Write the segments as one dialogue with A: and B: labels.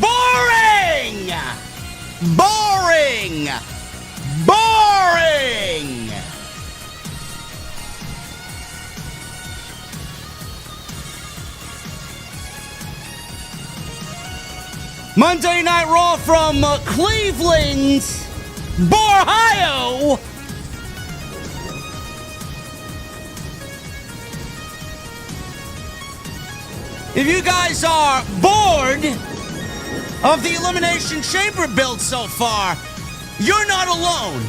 A: Boring! Boring! Boring! Monday Night Raw from Cleveland, Ohio. If you guys are bored of the Elimination Chamber build so far, you're not alone.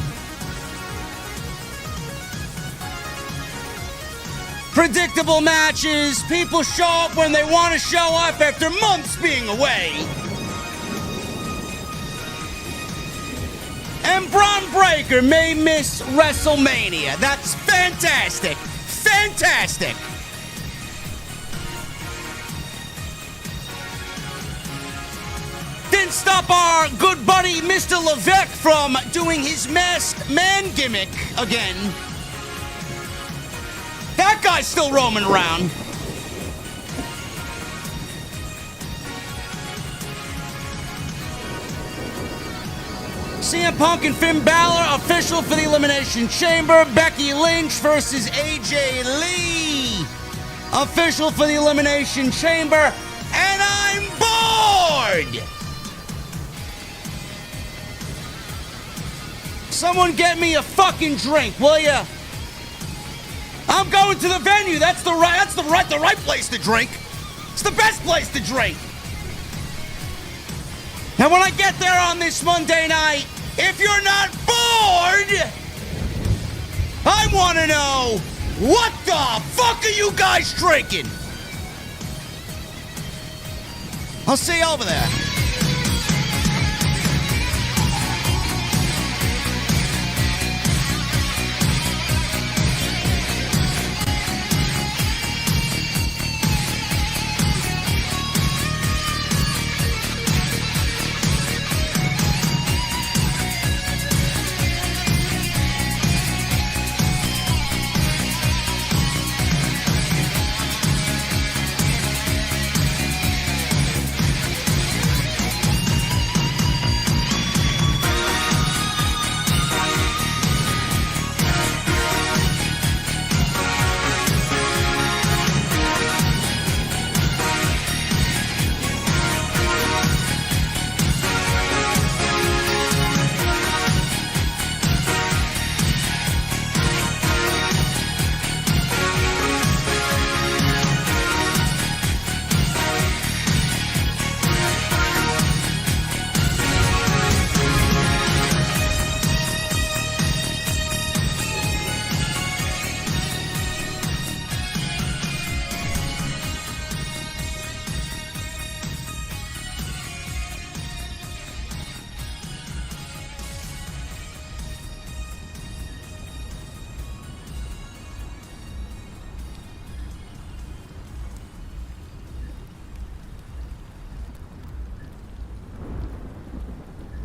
A: Predictable matches, people show up when they want to show up after months being away. And Bron Breakker may miss WrestleMania. That's fantastic. Fantastic. Didn't stop our good buddy Mr. Levesque from doing his masked man gimmick again. That guy's still roaming around. CM Punk and Finn Balor official for the Elimination Chamber. Becky Lynch versus AJ Lee official for the Elimination Chamber. And I'm bored! Someone get me a fucking drink, will ya? I'm going to the venue. That's the right place to drink. It's the best place to drink. And when I get there on this Monday night, if you're not bored, I want to know, what the fuck are you guys drinking? I'll see you over there.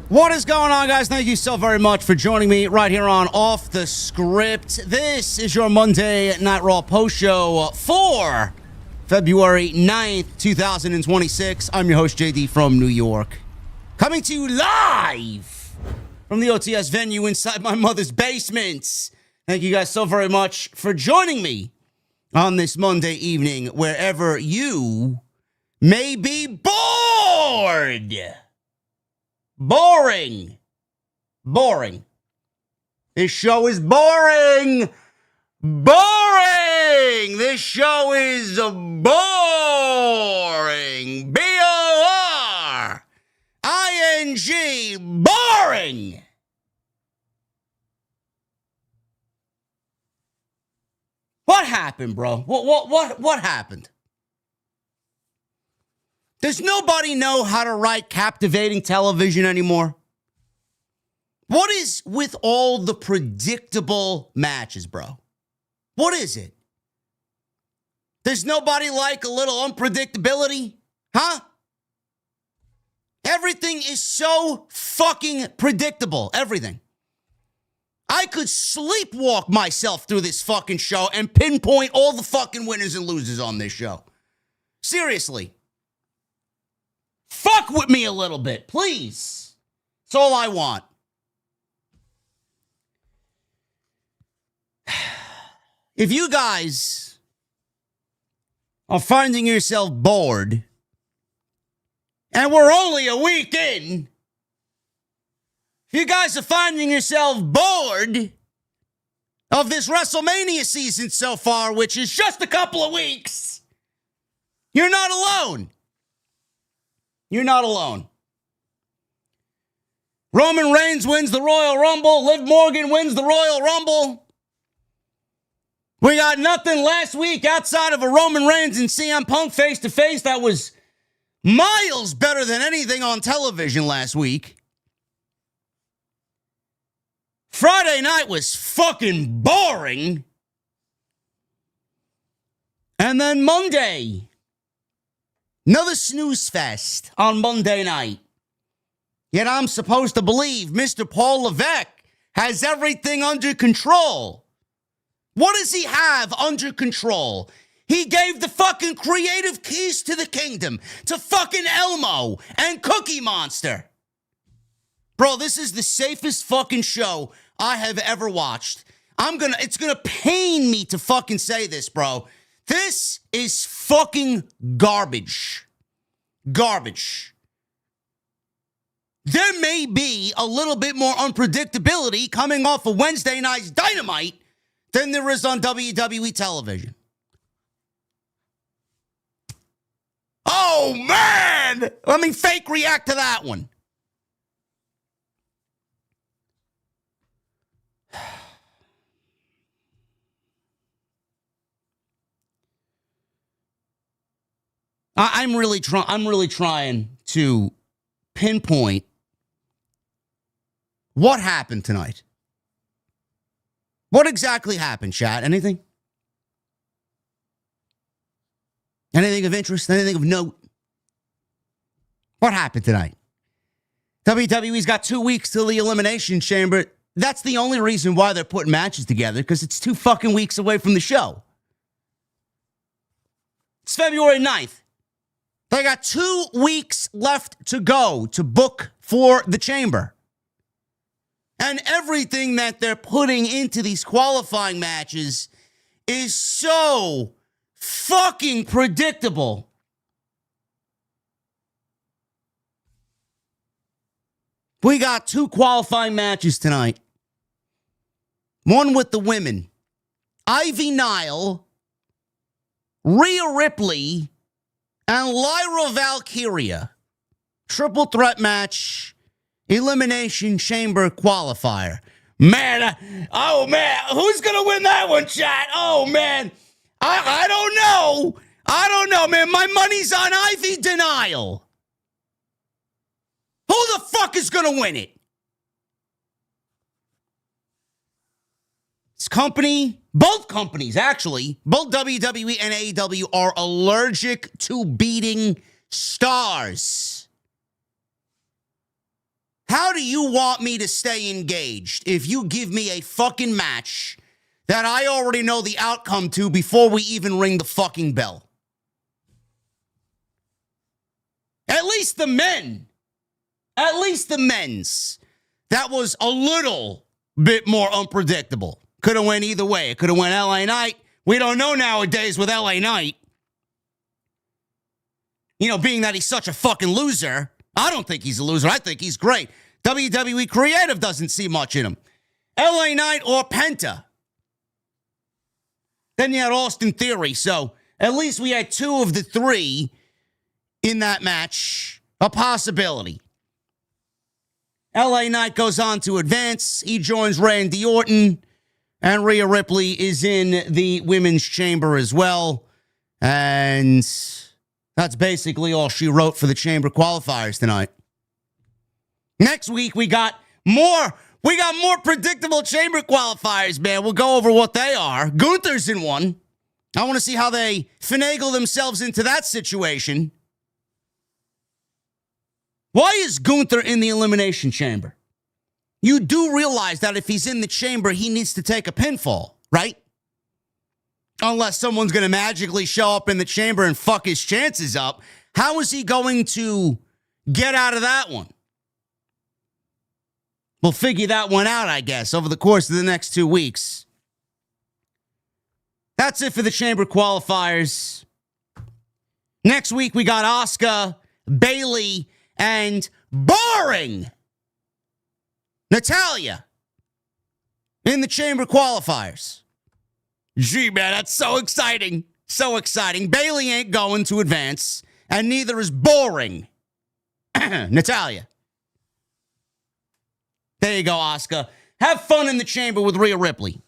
A: What is going on, guys? Thank you so very much for joining me right here on Off the Script. This is your Monday Night Raw post show for February 9th, 2026. I'm your host, JD from New York. Coming to you live from the OTS venue inside my mother's basement. Thank you guys so very much for joining me on this Monday evening, wherever you may be bored. Boring. Boring. This show is boring. Boring. This show is boring. B-O-R-I-N-G. Boring. What happened, bro? What happened? Does nobody know how to write captivating television anymore? What is with all the predictable matches, bro? What is it? Does nobody like a little unpredictability? Huh? Everything is so fucking predictable. Everything. I could sleepwalk myself through this fucking show and pinpoint all the fucking winners and losers on this show. Seriously. Fuck with me a little bit, please. That's all I want. If you guys are finding yourself bored, and we're only a week in, if you guys are finding yourself bored of this WrestleMania season so far, which is just a couple of weeks, you're not alone. You're not alone. Roman Reigns wins the Royal Rumble. Liv Morgan wins the Royal Rumble. We got nothing last week outside of a Roman Reigns and CM Punk face-to-face that was miles better than anything on television last week. Friday night was fucking boring. And then Monday, another snooze fest on Monday night. Yet I'm supposed to believe Mr. Paul Levesque has everything under control. What does he have under control? He gave the fucking creative keys to the kingdom to fucking Elmo and Cookie Monster. Bro, this is the safest fucking show I have ever watched. It's gonna pain me to fucking say this, bro. This is fucking garbage. Garbage. There may be a little bit more unpredictability coming off of Wednesday night's Dynamite than there is on WWE television. Oh, man! Let me fake react to that one. I'm really trying to pinpoint what happened tonight. What exactly happened, chat? Anything? Anything of interest? Anything of note? What happened tonight? WWE's got 2 weeks till the Elimination Chamber. That's the only reason why they're putting matches together, because it's 2 fucking weeks away from the show. It's February 9th. They got 2 weeks left to go to book for the Chamber. And everything that they're putting into these qualifying matches is so fucking predictable. We got 2 qualifying matches tonight. One with the women. Ivy Nile, Rhea Ripley, and Lyra Valkyria. Triple threat match. Elimination Chamber qualifier. Man, who's going to win that one, chat? Oh, man. I don't know. I don't know, man. My money's on Ivy Denial. Who the fuck is going to win it? This company, both companies, actually, both WWE and AEW are allergic to beating stars. How do you want me to stay engaged if you give me a fucking match that I already know the outcome to before we even ring the fucking bell? At least the men. At least the men's. That was a little bit more unpredictable. Could have went either way. It could have went LA Knight. We don't know nowadays with LA Knight. You know, being that he's such a fucking loser. I don't think he's a loser. I think he's great. WWE Creative doesn't see much in him. LA Knight or Penta. Then you had Austin Theory. So at least we had 2 of the 3 in that match. A possibility. LA Knight goes on to advance. He joins Randy Orton. And Rhea Ripley is in the women's chamber as well. And that's basically all she wrote for the chamber qualifiers tonight. Next week, we got more predictable chamber qualifiers, man. We'll go over what they are. Gunther's in one. I want to see how they finagle themselves into that situation. Why is Gunther in the Elimination Chamber? You do realize that if he's in the chamber, he needs to take a pinfall, right? Unless someone's going to magically show up in the chamber and fuck his chances up. How is he going to get out of that one. We'll figure that one out, I guess, over the course of the next 2 weeks. That's it for the Chamber qualifiers. Next week, we got Asuka, Bayley, and boring Natalya in the Chamber qualifiers. Gee, man, that's so exciting. So exciting. Bayley ain't going to advance, and neither is boring Natalya. There you go, Asuka. Have fun in the Chamber with Rhea Ripley.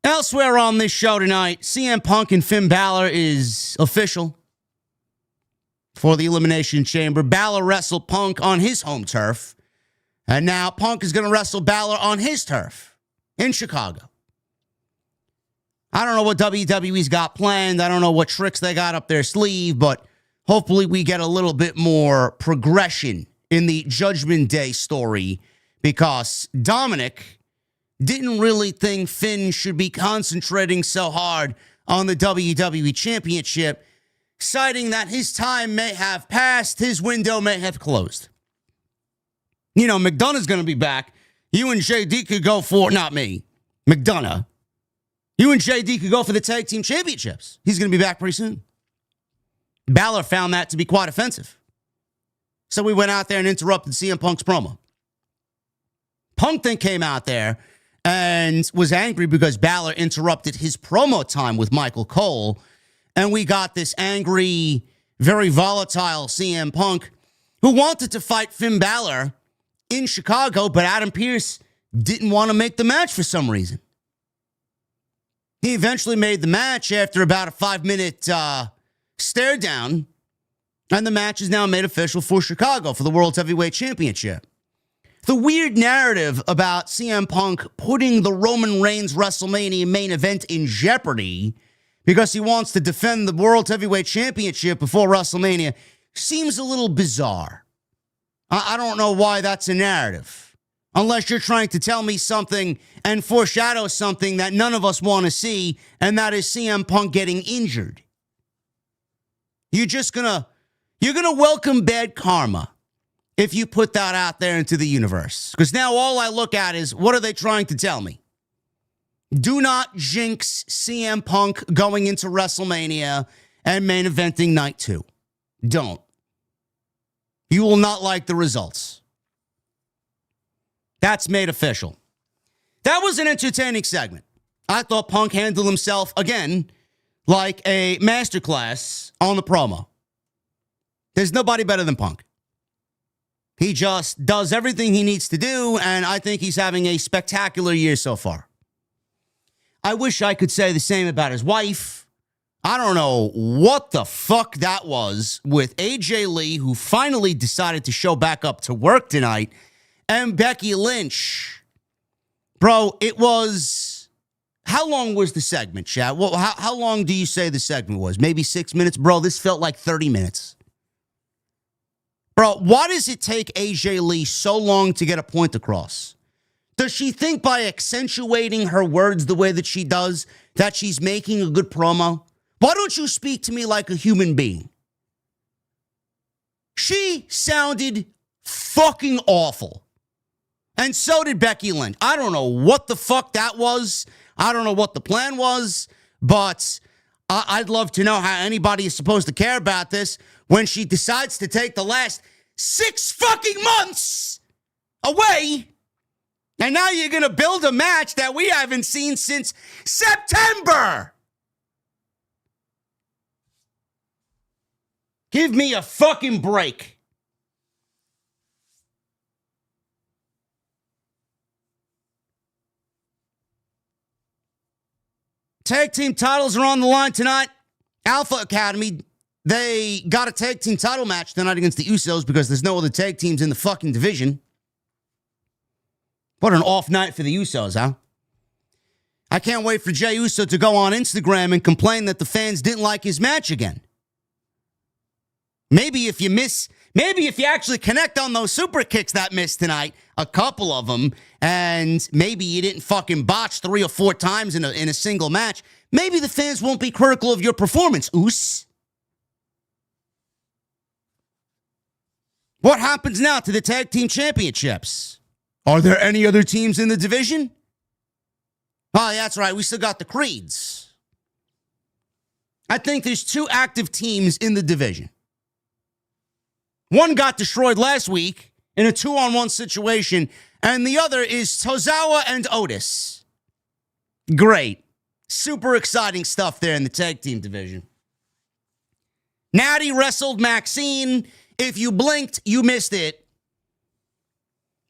A: Elsewhere on this show tonight, CM Punk and Finn Balor is official for the Elimination Chamber. Balor wrestled Punk on his home turf, and now Punk is going to wrestle Balor on his turf in Chicago. I don't know what WWE's got planned. I don't know what tricks they got up their sleeve, but hopefully we get a little bit more progression in the Judgment Day story, because Dominik didn't really think Finn should be concentrating so hard on the WWE Championship, citing that his time may have passed, his window may have closed. You know, McDonough's going to be back. You and JD could go for, not me, McDonough. You and JD could go for the Tag Team Championships. He's going to be back pretty soon. Balor found that to be quite offensive. So we went out there and interrupted CM Punk's promo. Punk then came out there and was angry because Balor interrupted his promo time with Michael Cole. And we got this angry, very volatile CM Punk who wanted to fight Finn Balor in Chicago, but Adam Pearce didn't want to make the match for some reason. He eventually made the match after about a 5-minute stare down, and the match is now made official for Chicago for the World Heavyweight Championship. The weird narrative about CM Punk putting the Roman Reigns WrestleMania main event in jeopardy because he wants to defend the World Heavyweight Championship before WrestleMania seems a little bizarre. I don't know why that's a narrative, unless you're trying to tell me something and foreshadow something that none of us want to see, and that is CM Punk getting injured. You're gonna welcome bad karma if you put that out there into the universe. Because now all I look at is, what are they trying to tell me? Do not jinx CM Punk going into WrestleMania and main eventing night 2. Don't. You will not like the results. That's made official. That was an entertaining segment. I thought Punk handled himself, again, like a masterclass on the promo. There's nobody better than Punk. He just does everything he needs to do, and I think he's having a spectacular year so far. I wish I could say the same about his wife. I don't know what the fuck that was with AJ Lee, who finally decided to show back up to work tonight, and Becky Lynch. Bro, it was... How long was the segment, chat? Well, how long do you say the segment was? Maybe 6 minutes? Bro, this felt like 30 minutes. Bro, why does it take AJ Lee so long to get a point across? Does she think by accentuating her words the way that she does that she's making a good promo? Why don't you speak to me like a human being? She sounded fucking awful. And so did Becky Lynch. I don't know what the fuck that was. I don't know what the plan was, but I'd love to know how anybody is supposed to care about this when she decides to take the last 6 fucking months away. And now you're going to build a match that we haven't seen since September. Give me a fucking break. Tag team titles are on the line tonight. Alpha Academy, they got a tag team title match tonight against the Usos because there's no other tag teams in the fucking division. What an off night for the Usos, huh? I can't wait for Jey Uso to go on Instagram and complain that the fans didn't like his match again. Maybe if you actually connect on those super kicks that missed tonight, a couple of them, and maybe you didn't fucking botch 3 or 4 times in a single match, maybe the fans won't be critical of your performance, Oos. What happens now to the tag team championships? Are there any other teams in the division? Oh, that's right. We still got the Creeds. I think there's 2 active teams in the division. One got destroyed last week in a 2-on-1 situation, and the other is Tozawa and Otis. Great. Super exciting stuff there in the tag team division. Natty wrestled Maxxine. If you blinked, you missed it.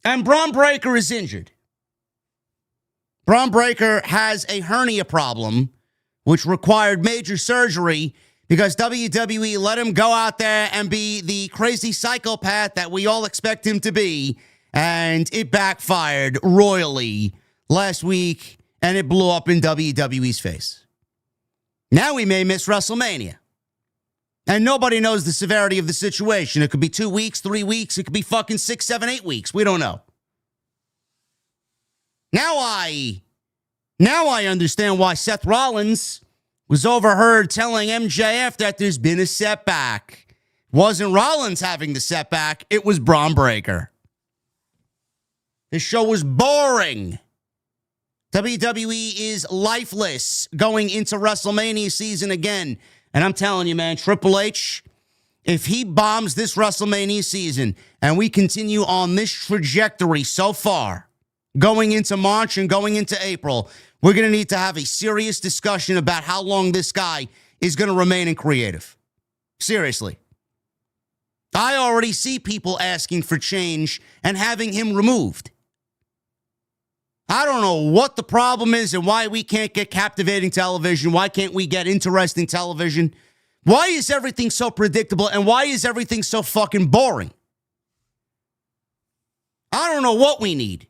A: And Bron Breakker is injured. Bron Breakker has a hernia problem, which required major surgery because WWE let him go out there and be the crazy psychopath that we all expect him to be. And it backfired royally last week, and it blew up in WWE's face. Now we may miss WrestleMania. And nobody knows the severity of the situation. It could be 2 weeks, 3 weeks. It could be fucking 6, 7, 8 weeks. We don't know. Now I understand why Seth Rollins was overheard telling MJF that there's been a setback. It wasn't Rollins having the setback. It was Bron Breakker. This show was boring. WWE is lifeless going into WrestleMania season again. And I'm telling you, man, Triple H, if he bombs this WrestleMania season and we continue on this trajectory so far, going into March and going into April, we're going to need to have a serious discussion about how long this guy is going to remain in creative. Seriously. I already see people asking for change and having him removed. I don't know what the problem is and why we can't get captivating television. Why can't we get interesting television? Why is everything so predictable and why is everything so fucking boring? I don't know what we need.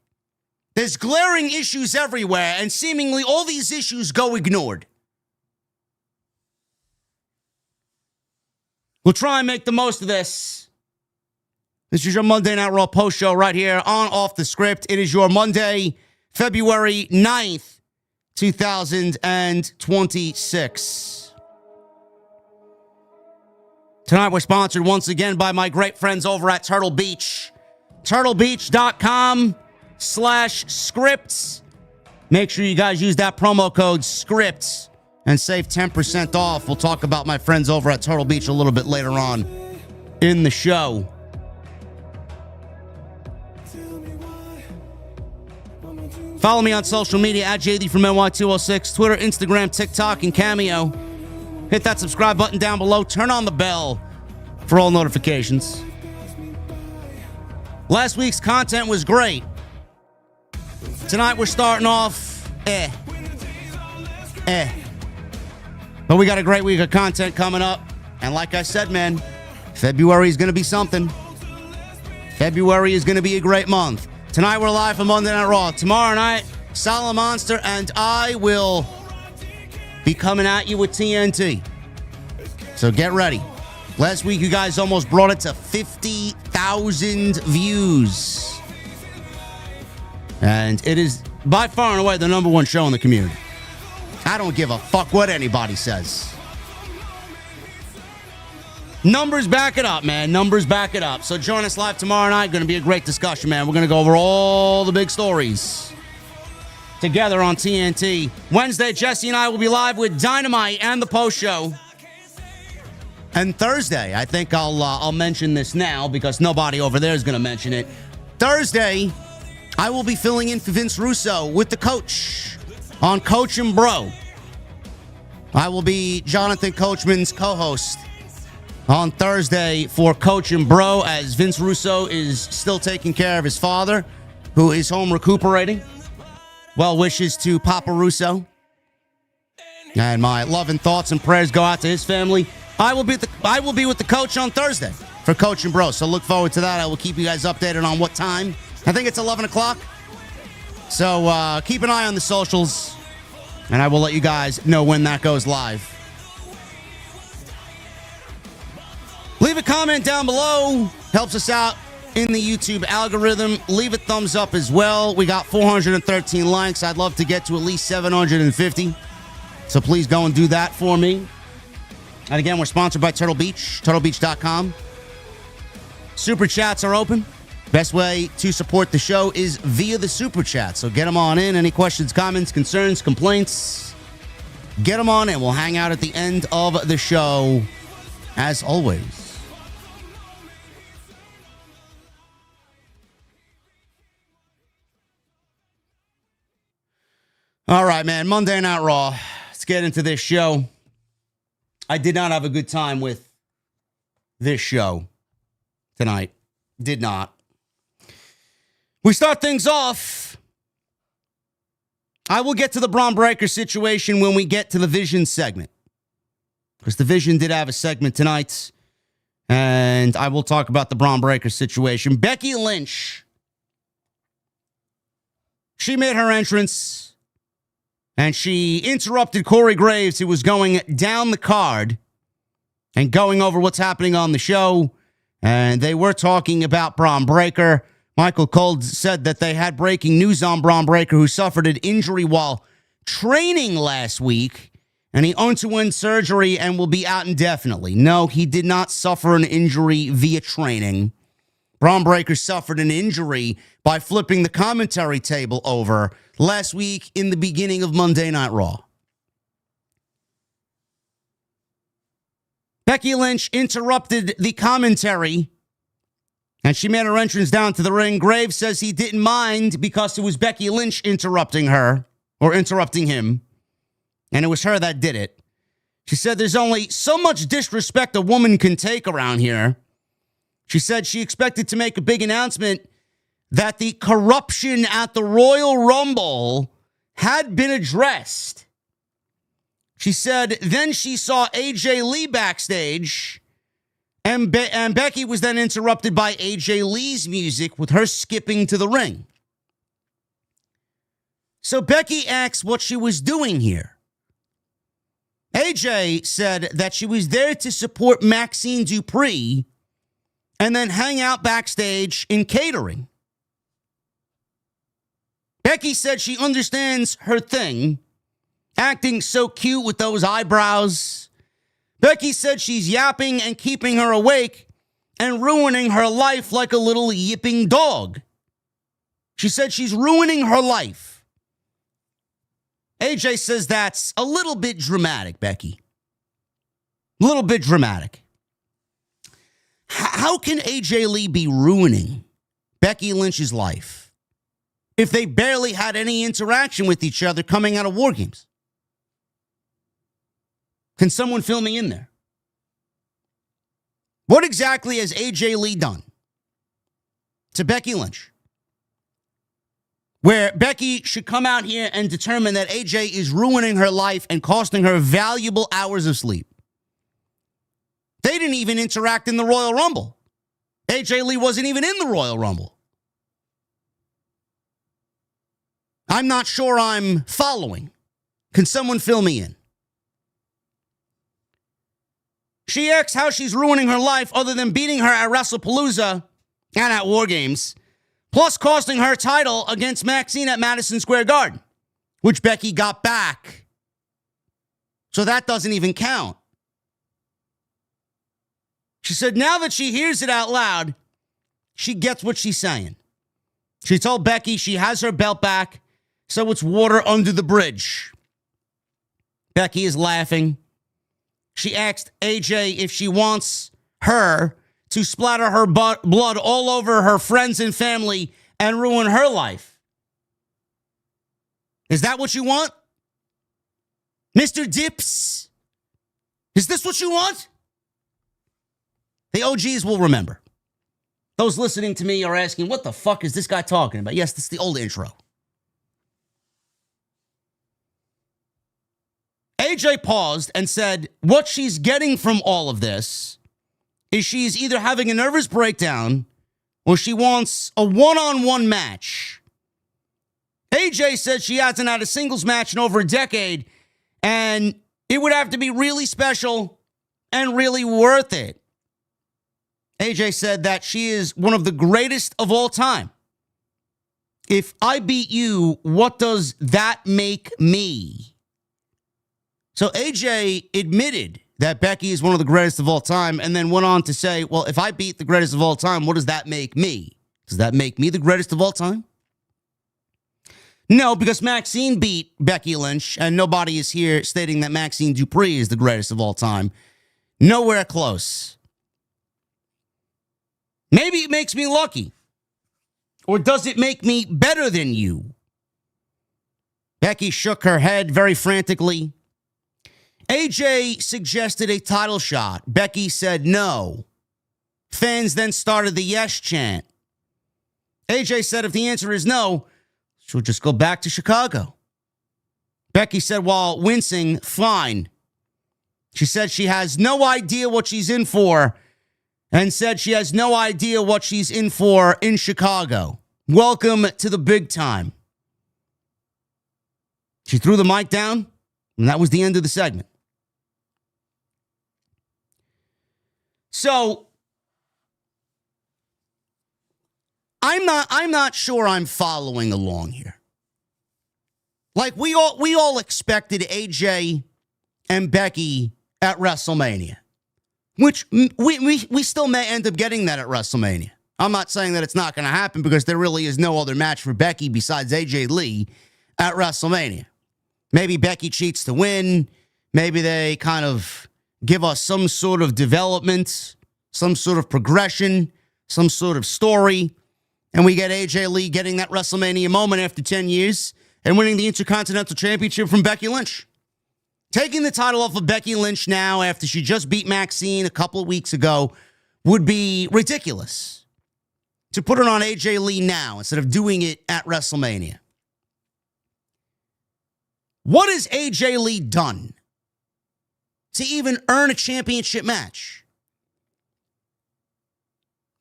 A: There's glaring issues everywhere and seemingly all these issues go ignored. We'll try and make the most of this. This is your Monday Night Raw post show right here on Off the Script. It is your Monday, February 9th, 2026. Tonight we're sponsored once again by my great friends over at Turtle Beach. TurtleBeach.com/scripts. Make sure you guys use that promo code SCRIPTS and save 10% off. We'll talk about my friends over at Turtle Beach a little bit later on in the show. Follow me on social media at JD from NY206, Twitter, Instagram, TikTok, and Cameo. Hit that subscribe button down below. Turn on the bell for all notifications. Last week's content was great. Tonight we're starting off, But we got a great week of content coming up. And like I said, man, February is going to be something. February is going to be a great month. Tonight we're live from Monday Night Raw. Tomorrow night, Solid Monster and I will be coming at you with TNT. So get ready. Last week, you guys almost brought it to 50,000 views. And it is by far and away the #1 show in the community. I don't give a fuck what anybody says. Numbers back it up, man. Numbers back it up. So join us live tomorrow night. Going to be a great discussion, man. We're going to go over all the big stories together on TNT. Wednesday, Jesse and I will be live with Dynamite and the post show. And Thursday, I think I'll mention this now because nobody over there is going to mention it. Thursday, I will be filling in for Vince Russo with the coach on Coach and Bro. I will be Jonathan Coachman's co-host on Thursday for Coach and Bro as Vince Russo is still taking care of his father, who is home recuperating. Well wishes to Papa Russo. And my love and thoughts and prayers go out to his family. I will be with the coach on Thursday for Coach and Bro. So look forward to that. I will keep you guys updated on what time. I think it's 11 o'clock. So keep an eye on the socials, and I will let you guys know when that goes live. Leave a comment down below. Helps us out in the YouTube algorithm. Leave a thumbs up as well. We got 413 likes. I'd love to get to at least 750. So please go and do that for me. And again, we're sponsored by Turtle Beach, turtlebeach.com. Super chats are open. Best way to support the show is via the super chat. So get them on in. Any questions, comments, concerns, complaints, get them on in. We'll hang out at the end of the show, as always. All right, man. Monday Night Raw. Let's get into this show. I did not have a good time with this show tonight. Did not. We start things off. I will get to the Bron Breakker situation when we get to the Vision segment, because the Vision did have a segment tonight, and I will talk about the Bron Breakker situation. Becky Lynch, she made her entrance, and she interrupted Corey Graves, who was going down the card and going over what's happening on the show, and they were talking about Bron Breakker. Michael Cole said that they had breaking news on Bron Breakker, who suffered an injury while training last week, and he underwent surgery and will be out indefinitely. No, he did not suffer an injury via training. Bron Breakker suffered an injury by flipping the commentary table over last week in the beginning of Monday Night Raw. Becky Lynch interrupted the commentary, and she made her entrance down to the ring. Graves says he didn't mind because it was Becky Lynch interrupting her, or interrupting him, and it was her that did it. She said there's only so much disrespect a woman can take around here. She said she expected to make a big announcement that the corruption at the Royal Rumble had been addressed. She said then she saw AJ Lee backstage, and Becky was then interrupted by AJ Lee's music with her skipping to the ring. So Becky asked what she was doing here. AJ said that she was there to support Maxxine Dupri and then hang out backstage in catering. Becky said she understands her thing, acting so cute with those eyebrows. Becky said she's yapping and keeping her awake and ruining her life like a little yipping dog. She said she's ruining her life. AJ says that's a little bit dramatic, Becky. A little bit dramatic. How can AJ Lee be ruining Becky Lynch's life if they barely had any interaction with each other coming out of War Games? Can someone fill me in there? What exactly has AJ Lee done to Becky Lynch, where Becky should come out here and determine that AJ is ruining her life and costing her valuable hours of sleep? They didn't even interact in the Royal Rumble. AJ Lee wasn't even in the Royal Rumble. I'm not sure I'm following. Can someone fill me in? She asks how she's ruining her life other than beating her at WrestlePalooza and at War Games, plus costing her title against Maxxine at Madison Square Garden, which Becky got back. So that doesn't even count. She said now that she hears it out loud, she gets what she's saying. She told Becky she has her belt back, so it's water under the bridge. Becky is laughing. She asked AJ if she wants her to splatter her blood all over her friends and family and ruin her life. Is that what you want? Mr. Dips? Is this what you want? The OGs will remember. Those listening to me are asking, what the fuck is this guy talking about? Yes, this is the old intro. AJ paused and said what she's getting from all of this is she's either having a nervous breakdown or she wants a one-on-one match. AJ said she hasn't had a singles match in over a decade, and it would have to be really special and really worth it. AJ said that she is one of the greatest of all time. If I beat you, what does that make me? So AJ admitted that Becky is one of the greatest of all time, and then went on to say, well, if I beat the greatest of all time, what does that make me? Does that make me the greatest of all time? No, because Maxxine beat Becky Lynch, and nobody is here stating that Maxxine Dupri is the greatest of all time. Nowhere close. Maybe it makes me lucky. Or does it make me better than you? Becky shook her head very frantically. AJ suggested a title shot. Becky said no. Fans then started the yes chant. AJ said if the answer is no, she'll just go back to Chicago. Becky said while wincing, fine. She said she has no idea what she's in for and said she has no idea what she's in for in Chicago. Welcome to the big time. She threw the mic down, and that was the end of the segment. So, I'm not sure I'm following along here. Like we all expected AJ and Becky at WrestleMania, which we still may end up getting that at WrestleMania. I'm not saying that it's not going to happen because there really is no other match for Becky besides AJ Lee at WrestleMania. Maybe Becky cheats to win. Maybe they kind of give us some sort of development, some sort of progression, some sort of story. And we get AJ Lee getting that WrestleMania moment after 10 years and winning the Intercontinental Championship from Becky Lynch. Taking the title off of Becky Lynch now after she just beat Maxxine a couple of weeks ago would be ridiculous. To put it on AJ Lee now instead of doing it at WrestleMania. What has AJ Lee done to even earn a championship match?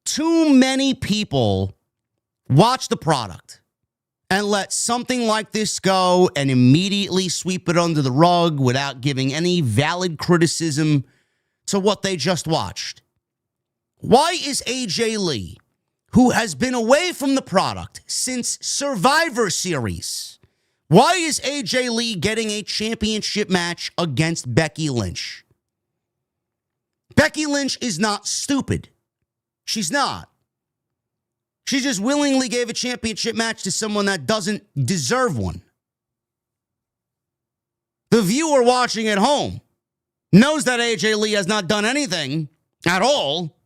A: Too many people watch the product and let something like this go and immediately sweep it under the rug without giving any valid criticism to what they just watched. Why is AJ Lee, who has been away from the product since Survivor Series, why is AJ Lee getting a championship match against Becky Lynch? Becky Lynch is not stupid. She's not. She just willingly gave a championship match to someone that doesn't deserve one. The viewer watching at home knows that AJ Lee has not done anything at all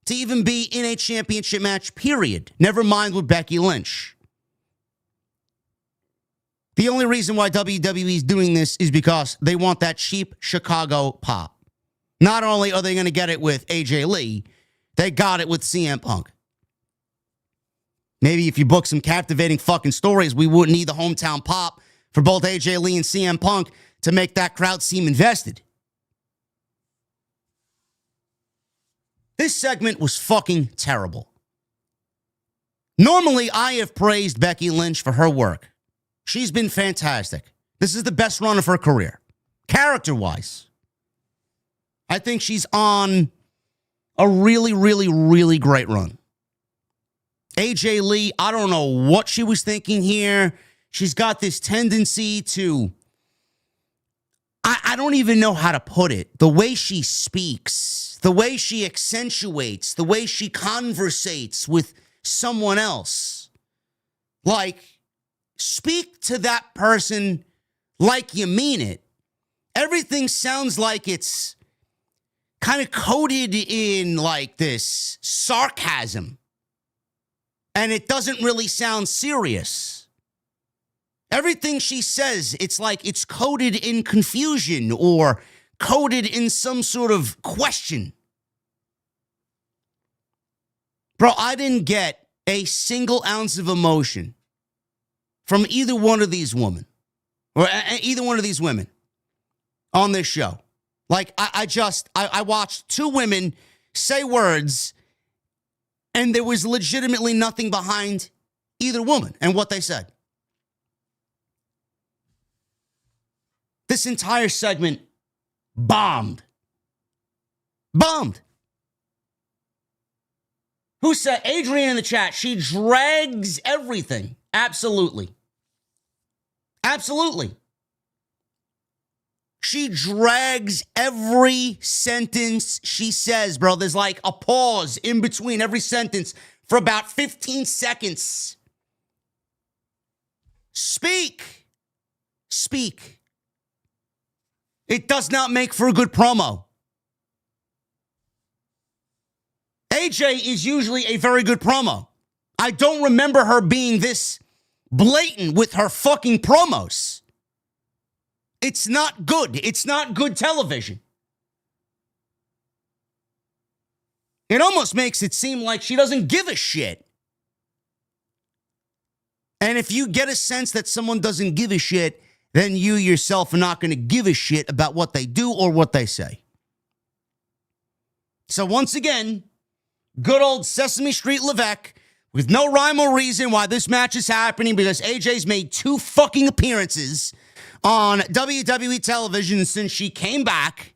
A: to even be in a championship match, period. Never mind with Becky Lynch. The only reason why WWE is doing this is because they want that cheap Chicago pop. Not only are they going to get it with AJ Lee, they got it with CM Punk. Maybe if you book some captivating fucking stories, we wouldn't need the hometown pop for both AJ Lee and CM Punk to make that crowd seem invested. This segment was fucking terrible. Normally, I have praised Becky Lynch for her work. She's been fantastic. This is the best run of her career. Character-wise. I think she's on a really, really, really great run. AJ Lee, I don't know what she was thinking here. She's got this tendency to, I don't even know how to put it. The way she speaks, the way she accentuates, the way she conversates with someone else. Like, speak to that person like you mean it. Everything sounds like it's kind of coded in like this sarcasm. And it doesn't really sound serious. Everything she says, it's like it's coded in confusion or coded in some sort of question. Bro, I didn't get a single ounce of emotion from either one of these women or either one of these women on this show. Like, I watched two women say words and there was legitimately nothing behind either woman and what they said. This entire segment bombed. Bombed. Who said? Adrian in the chat. She drags everything. Absolutely. Absolutely. She drags every sentence she says, bro. There's like a pause in between every sentence for about 15 seconds. Speak. Speak. It does not make for a good promo. AJ is usually a very good promo. I don't remember her being this blatant with her fucking promos. It's not good. It's not good television. It almost makes it seem like she doesn't give a shit. And if you get a sense that someone doesn't give a shit, then you yourself are not going to give a shit about what they do or what they say. So once again, good old Sesame Street Levesque, with no rhyme or reason why this match is happening, because AJ's made 2 fucking appearances on WWE television since she came back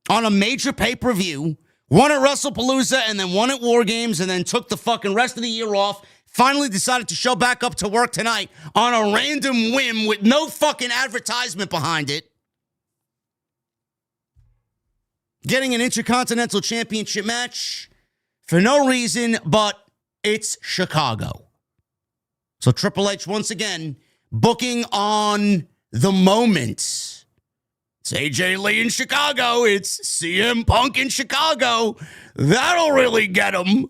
A: on a major pay-per-view, one at WrestlePalooza and then one at War Games, and then took the fucking rest of the year off, finally decided to show back up to work tonight on a random whim with no fucking advertisement behind it. Getting an Intercontinental Championship match for no reason, but it's Chicago. So Triple H, once again, booking on the moment. It's AJ Lee in Chicago. It's CM Punk in Chicago. That'll really get him.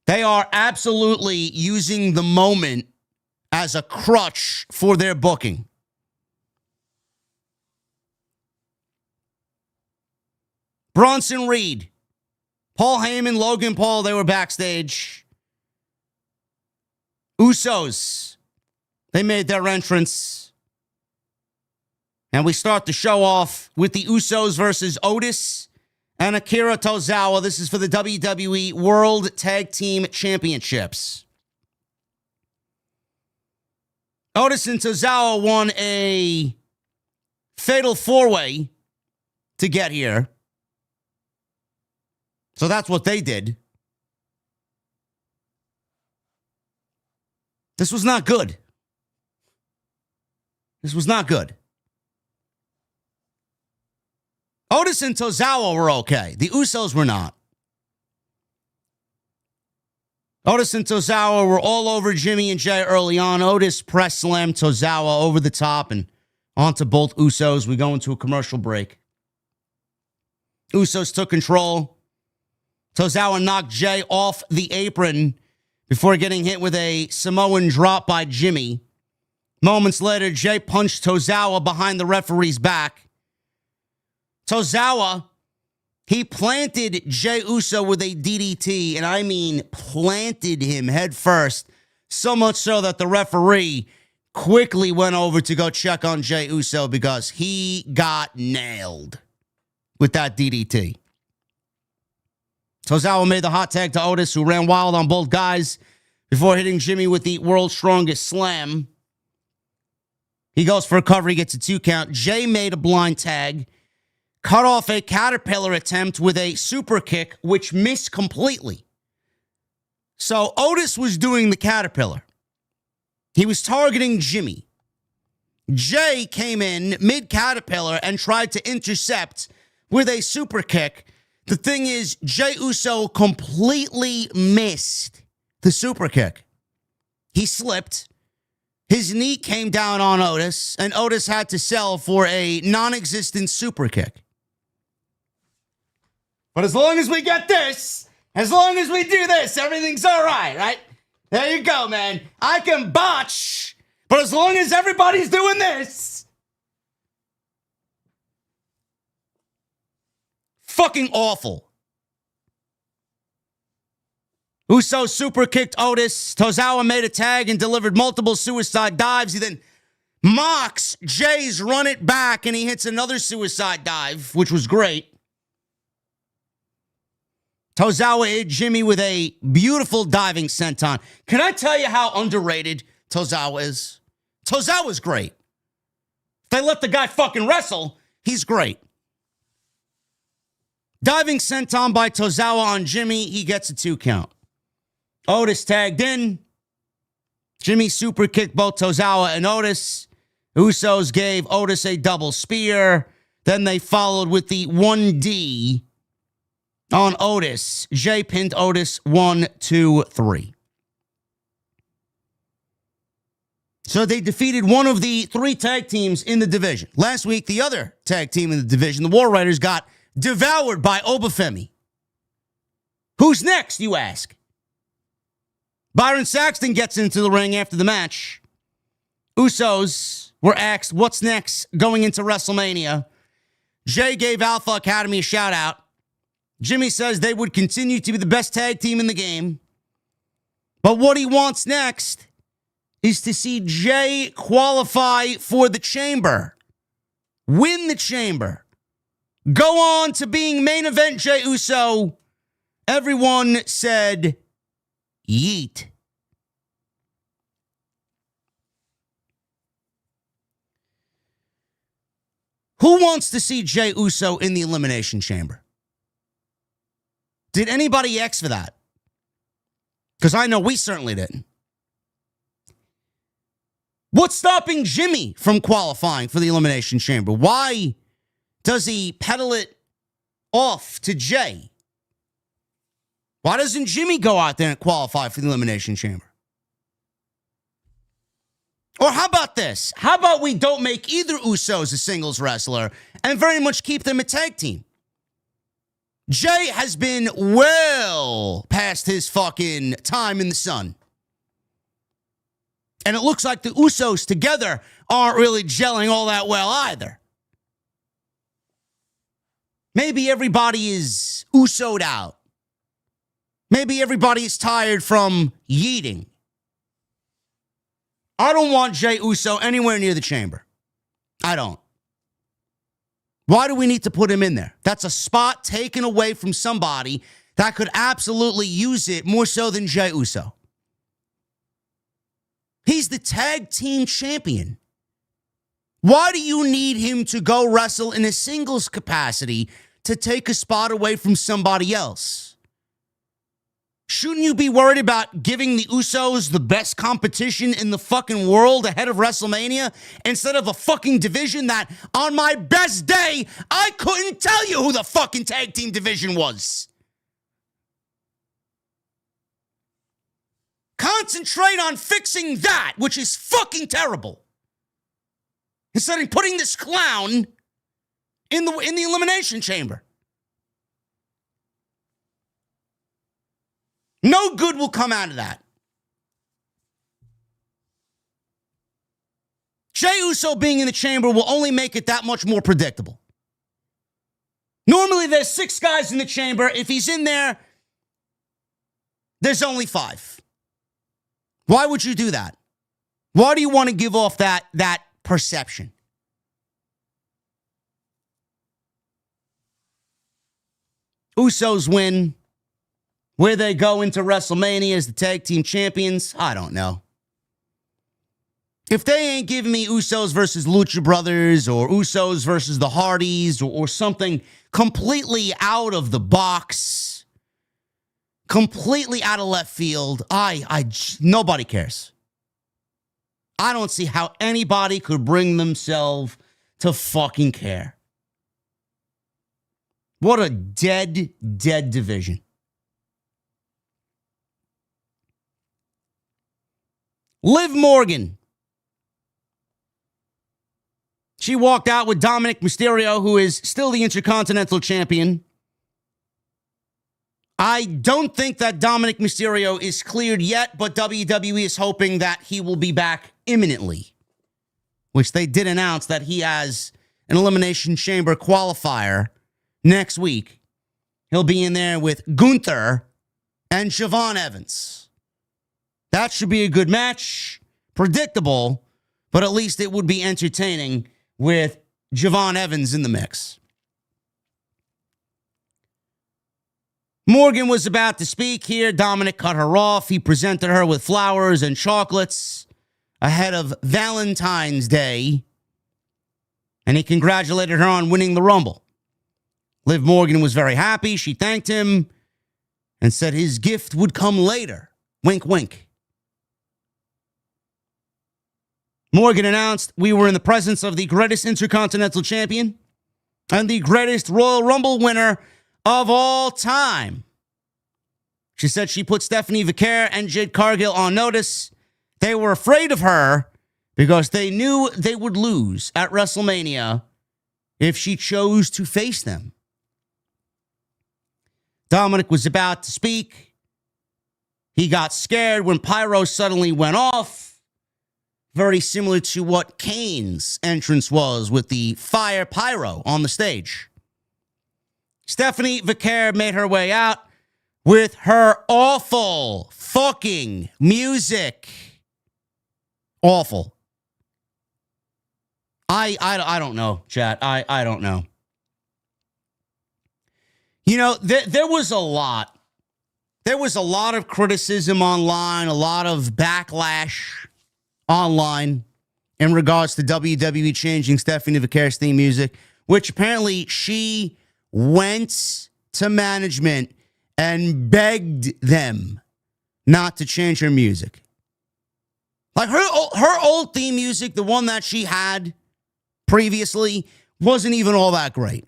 A: They are absolutely using the moment as a crutch for their booking. Bronson Reed, Paul Heyman, Logan Paul, they were backstage. Usos, they made their entrance. And we start the show off with the Usos versus Otis and Akira Tozawa. This is for the WWE World Tag Team Championships. Otis and Tozawa won a fatal 4-way to get here. So that's what they did. This was not good. This was not good. Otis and Tozawa were okay. The Usos were not. Otis and Tozawa were all over Jimmy and Jay early on. Otis press slammed Tozawa over the top and onto both Usos. We go into a commercial break. Usos took control. Tozawa knocked Jay off the apron before getting hit with a Samoan drop by Jimmy. Moments later, Jay punched Tozawa behind the referee's back. Tozawa, he planted Jey Uso with a DDT, and I mean planted him head first, so much so that the referee quickly went over to go check on Jey Uso because he got nailed with that DDT. Tozawa made the hot tag to Otis, who ran wild on both guys before hitting Jimmy with the world's strongest slam. He goes for a cover. He gets a 2 count. Jay made a blind tag, cut off a caterpillar attempt with a super kick, which missed completely. So Otis was doing the caterpillar. He was targeting Jimmy. Jay came in mid-caterpillar and tried to intercept with a super kick. The thing is, Jey Uso completely missed the super kick. He slipped. His knee came down on Otis, and Otis had to sell for a non-existent super kick. But as long as we get this, as long as we do this, everything's all right, right? There you go, man. I can botch, but as long as everybody's doing this. Fucking awful. Uso super kicked Otis. Tozawa made a tag and delivered multiple suicide dives. He then mocks Jay's run it back, and he hits another suicide dive, which was great. Tozawa hit Jimmy with a beautiful diving senton. Can I tell you how underrated Tozawa is? Tozawa's great. If they let the guy fucking wrestle, he's great. Diving senton by Tozawa on Jimmy. He gets a 2 count. Otis tagged in. Jimmy super kicked both Tozawa and Otis. Usos gave Otis a double spear. Then they followed with the 1D on Otis. Jay pinned Otis 1, 2, 3. So they defeated one of the 3 tag teams in the division. Last week, the other tag team in the division, the War Raiders, got devoured by Obafemi. Who's next, you ask? Byron Saxton gets into the ring after the match. Usos were asked what's next going into WrestleMania. Jay gave Alpha Academy a shout out. Jimmy says they would continue to be the best tag team in the game. But what he wants next is to see Jay qualify for the Chamber. Win the Chamber. Go on to being main event Jey Uso. Everyone said, yeet. Who wants to see Jey Uso in the Elimination Chamber? Did anybody ask for that? Because I know we certainly didn't. What's stopping Jimmy from qualifying for the Elimination Chamber? Why does he peddle it off to Jay? Why doesn't Jimmy go out there and qualify for the Elimination Chamber? Or how about this? How about we don't make either Usos a singles wrestler and very much keep them a tag team? Jay has been well past his fucking time in the sun. And it looks like the Usos together aren't really gelling all that well either. Maybe everybody is Uso'd out. Maybe everybody is tired from yeeting. I don't want Jey Uso anywhere near the Chamber. I don't. Why do we need to put him in there? That's a spot taken away from somebody that could absolutely use it more so than Jey Uso. He's the tag team champion. Why do you need him to go wrestle in a singles capacity to take a spot away from somebody else? Shouldn't you be worried about giving the Usos the best competition in the fucking world ahead of WrestleMania instead of a fucking division that, on my best day, I couldn't tell you who the fucking tag team division was? Concentrate on fixing that, which is fucking terrible, instead of putting this clown in the Elimination Chamber. No good will come out of that. Jey Uso being in the chamber will only make it that much more predictable. Normally there's 6 guys in the chamber. If he's in there, there's only 5. Why would you do that? Why do you want to give off that perception? Usos win. Where they go into WrestleMania as the tag team champions, I don't know. If they ain't giving me Usos versus Lucha Brothers or Usos versus the Hardys or something completely out of the box, completely out of left field, nobody cares. I don't see how anybody could bring themselves to fucking care. What a dead division. Liv Morgan. She walked out with Dominik Mysterio, who is still the Intercontinental Champion. I don't think that Dominik Mysterio is cleared yet, but WWE is hoping that he will be back imminently, which they did announce that he has an Elimination Chamber qualifier next week. He'll be in there with Gunther and Siobhan Evans. That should be a good match. Predictable, but at least it would be entertaining with Siobhan Evans in the mix. Morgan was about to speak here. Dominik cut her off. He presented her with flowers and chocolates ahead of Valentine's Day, and he congratulated her on winning the Rumble. Liv Morgan was very happy. She thanked him and said his gift would come later. Wink, wink. Morgan announced, "We were in the presence of the greatest Intercontinental Champion and the greatest Royal Rumble winner of all time." She said she put Stephanie Vaquer and Jade Cargill on notice. They were afraid of her because they knew they would lose at WrestleMania if she chose to face them. Dominik was about to speak. He got scared when pyro suddenly went off. Very similar to what Kane's entrance was with the fire pyro on the stage. Stephanie Vaquer made her way out with her awful fucking music. Awful. I don't know, chat. I don't know. You know, there was a lot. There was a lot of criticism online, a lot of backlash online in regards to WWE changing Stephanie Vaquer's theme music, which apparently she went to management and begged them not to change her music. Like her old theme music, the one that she had previously, wasn't even all that great.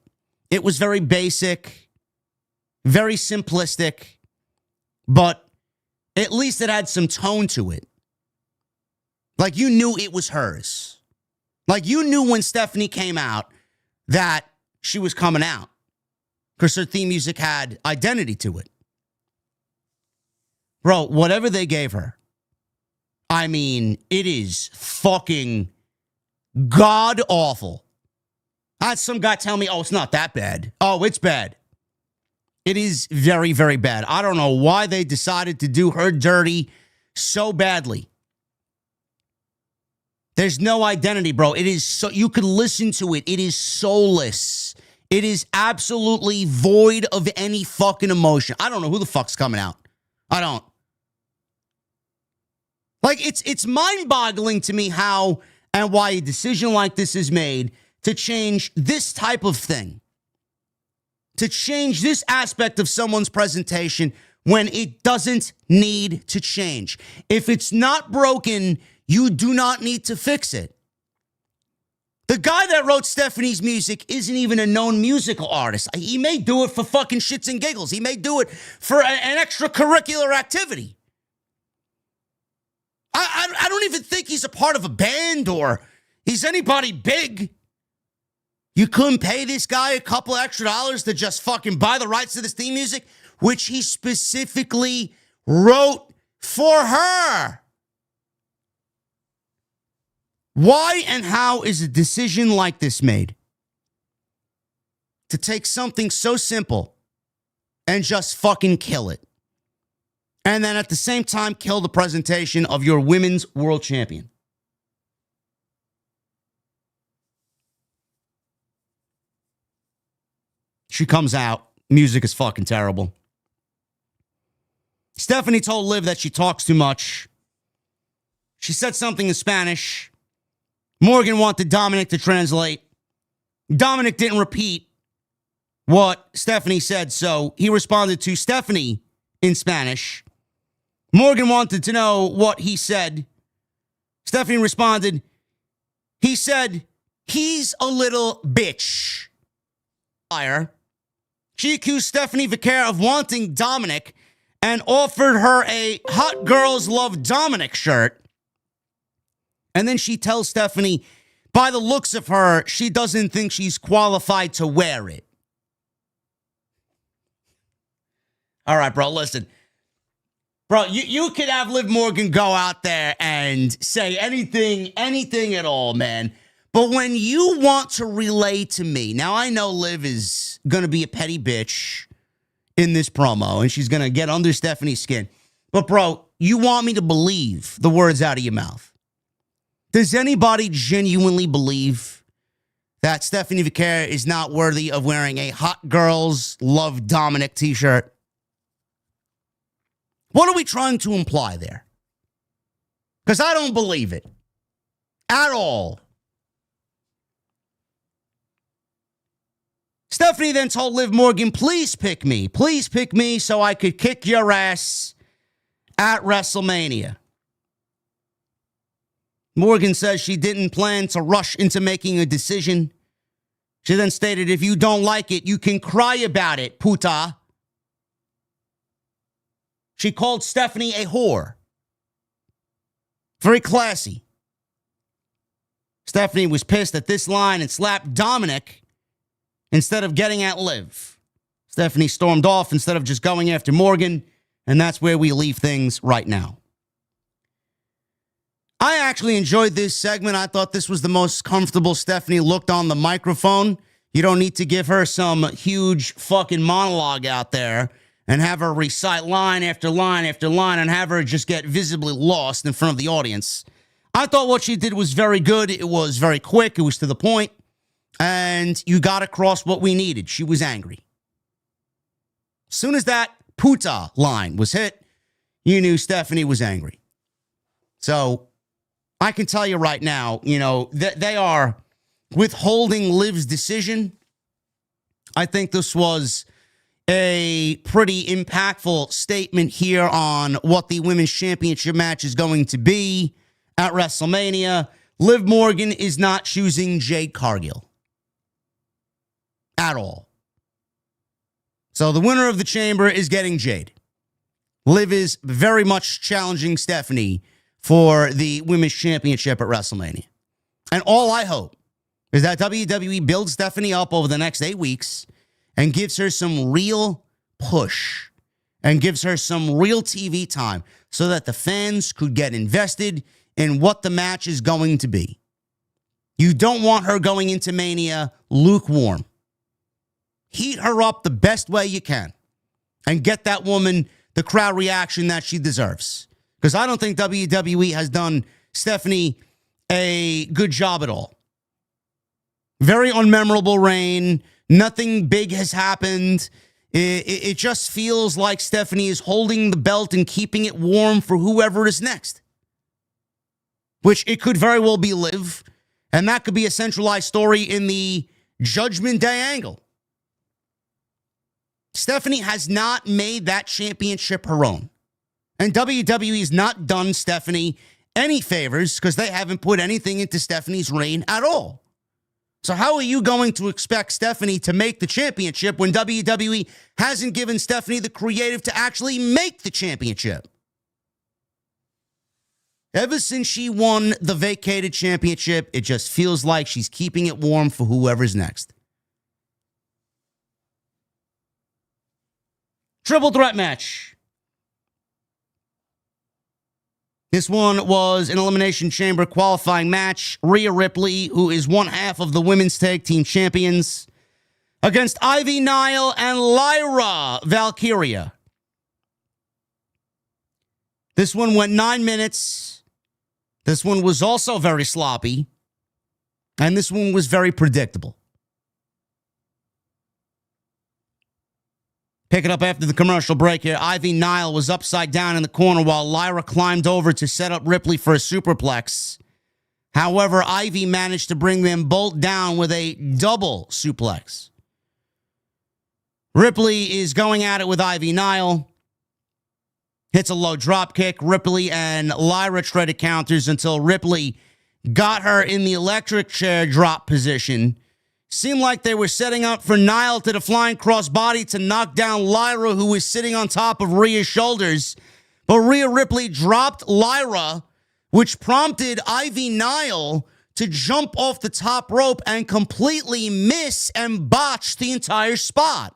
A: It was very basic, very simplistic, but at least it had some tone to it. Like, you knew it was hers. Like, you knew when Stephanie came out that she was coming out because her theme music had identity to it. Bro, whatever they gave her, I mean, it is fucking god-awful. I had some guy tell me, oh, it's not that bad. Oh, it's bad. It is very, very bad. I don't know why they decided to do her dirty so badly. There's no identity, bro. It is so, you could listen to it. It is soulless. It is absolutely void of any fucking emotion. I don't know who the fuck's coming out. I don't. Like, it's mind-boggling to me how and why a decision like this is made to change this type of thing. To change this aspect of someone's presentation when it doesn't need to change. If it's not broken, you do not need to fix it. The guy that wrote Stephanie's music isn't even a known musical artist. He may do it for fucking shits and giggles. He may do it for an extracurricular activity. I don't even think he's a part of a band or he's anybody big. You couldn't pay this guy a couple extra dollars to just fucking buy the rights to this theme music, which he specifically wrote for her. Why and how is a decision like this made? To take something so simple and just fucking kill it. And then at the same time, kill the presentation of your women's world champion. She comes out. Music is fucking terrible. Stephanie told Liv that she talks too much. She said something in Spanish. Morgan wanted Dominik to translate. Dominik didn't repeat what Stephanie said, so he responded to Stephanie in Spanish. Morgan wanted to know what he said. Stephanie responded, he said, he's a little bitch. She accused Stephanie Vaquer of wanting Dominik and offered her a Hot Girls Love Dominik shirt. And then she tells Stephanie, by the looks of her, she doesn't think she's qualified to wear it. All right, bro, listen. Bro, you could have Liv Morgan go out there and say anything at all, man. But when you want to relay to me, now I know Liv is going to be a petty bitch in this promo, and she's going to get under Stephanie's skin. But, bro, you want me to believe the words out of your mouth. Does anybody genuinely believe that Stephanie Vaquer is not worthy of wearing a Hot Girls Love Dominik t-shirt? What are we trying to imply there? Because I don't believe it. At all. Stephanie then told Liv Morgan, please pick me. Please pick me so I could kick your ass at WrestleMania. Morgan says she didn't plan to rush into making a decision. She then stated, if you don't like it, you can cry about it, puta. She called Stephanie a whore. Very classy. Stephanie was pissed at this line and slapped Dominik instead of getting at Liv. Stephanie stormed off instead of just going after Morgan, and that's where we leave things right now. I actually enjoyed this segment. I thought this was the most comfortable Stephanie looked on the microphone. You don't need to give her some huge fucking monologue out there and have her recite line after line after line and have her just get visibly lost in front of the audience. I thought what she did was very good. It was very quick. It was to the point. And you got across what we needed. She was angry. As soon as that puta line was hit, you knew Stephanie was angry. So I can tell you right now, they are withholding Liv's decision. I think this was a pretty impactful statement here on what the Women's Championship match is going to be at WrestleMania. Liv Morgan is not choosing Jade Cargill at all. So the winner of the Chamber is getting Jade. Liv is very much challenging Stephanie for the Women's Championship at WrestleMania. And all I hope is that WWE builds Stephanie up over the next 8 weeks and gives her some real push and gives her some real TV time so that the fans could get invested in what the match is going to be. You don't want her going into Mania lukewarm. Heat her up the best way you can and get that woman the crowd reaction that she deserves. Because I don't think WWE has done Stephanie a good job at all. Very unmemorable reign. Nothing big has happened. It just feels like Stephanie is holding the belt and keeping it warm for whoever is next. Which it could very well be Liv. And that could be a centralized story in the Judgment Day angle. Stephanie has not made that championship her own. And WWE has not done Stephanie any favors because they haven't put anything into Stephanie's reign at all. So how are you going to expect Stephanie to make the championship when WWE hasn't given Stephanie the creative to actually make the championship? Ever since she won the vacated championship, it just feels like she's keeping it warm for whoever's next. Triple threat match. This one was an Elimination Chamber qualifying match. Rhea Ripley, who is one half of the Women's Tag Team Champions, against Ivy Nile and Lyra Valkyria. This one went 9 minutes. This one was also very sloppy. And this one was very predictable. Pick it up after the commercial break here. Ivy Nile was upside down in the corner while Lyra climbed over to set up Ripley for a superplex. However, Ivy managed to bring them both down with a double suplex. Ripley is going at it with Ivy Nile. Hits a low drop kick. Ripley and Lyra traded counters until Ripley got her in the electric chair drop position. Seemed like they were setting up for Nile to the flying crossbody to knock down Lyra, who was sitting on top of Rhea's shoulders. But Rhea Ripley dropped Lyra, which prompted Ivy Nile to jump off the top rope and completely miss and botch the entire spot.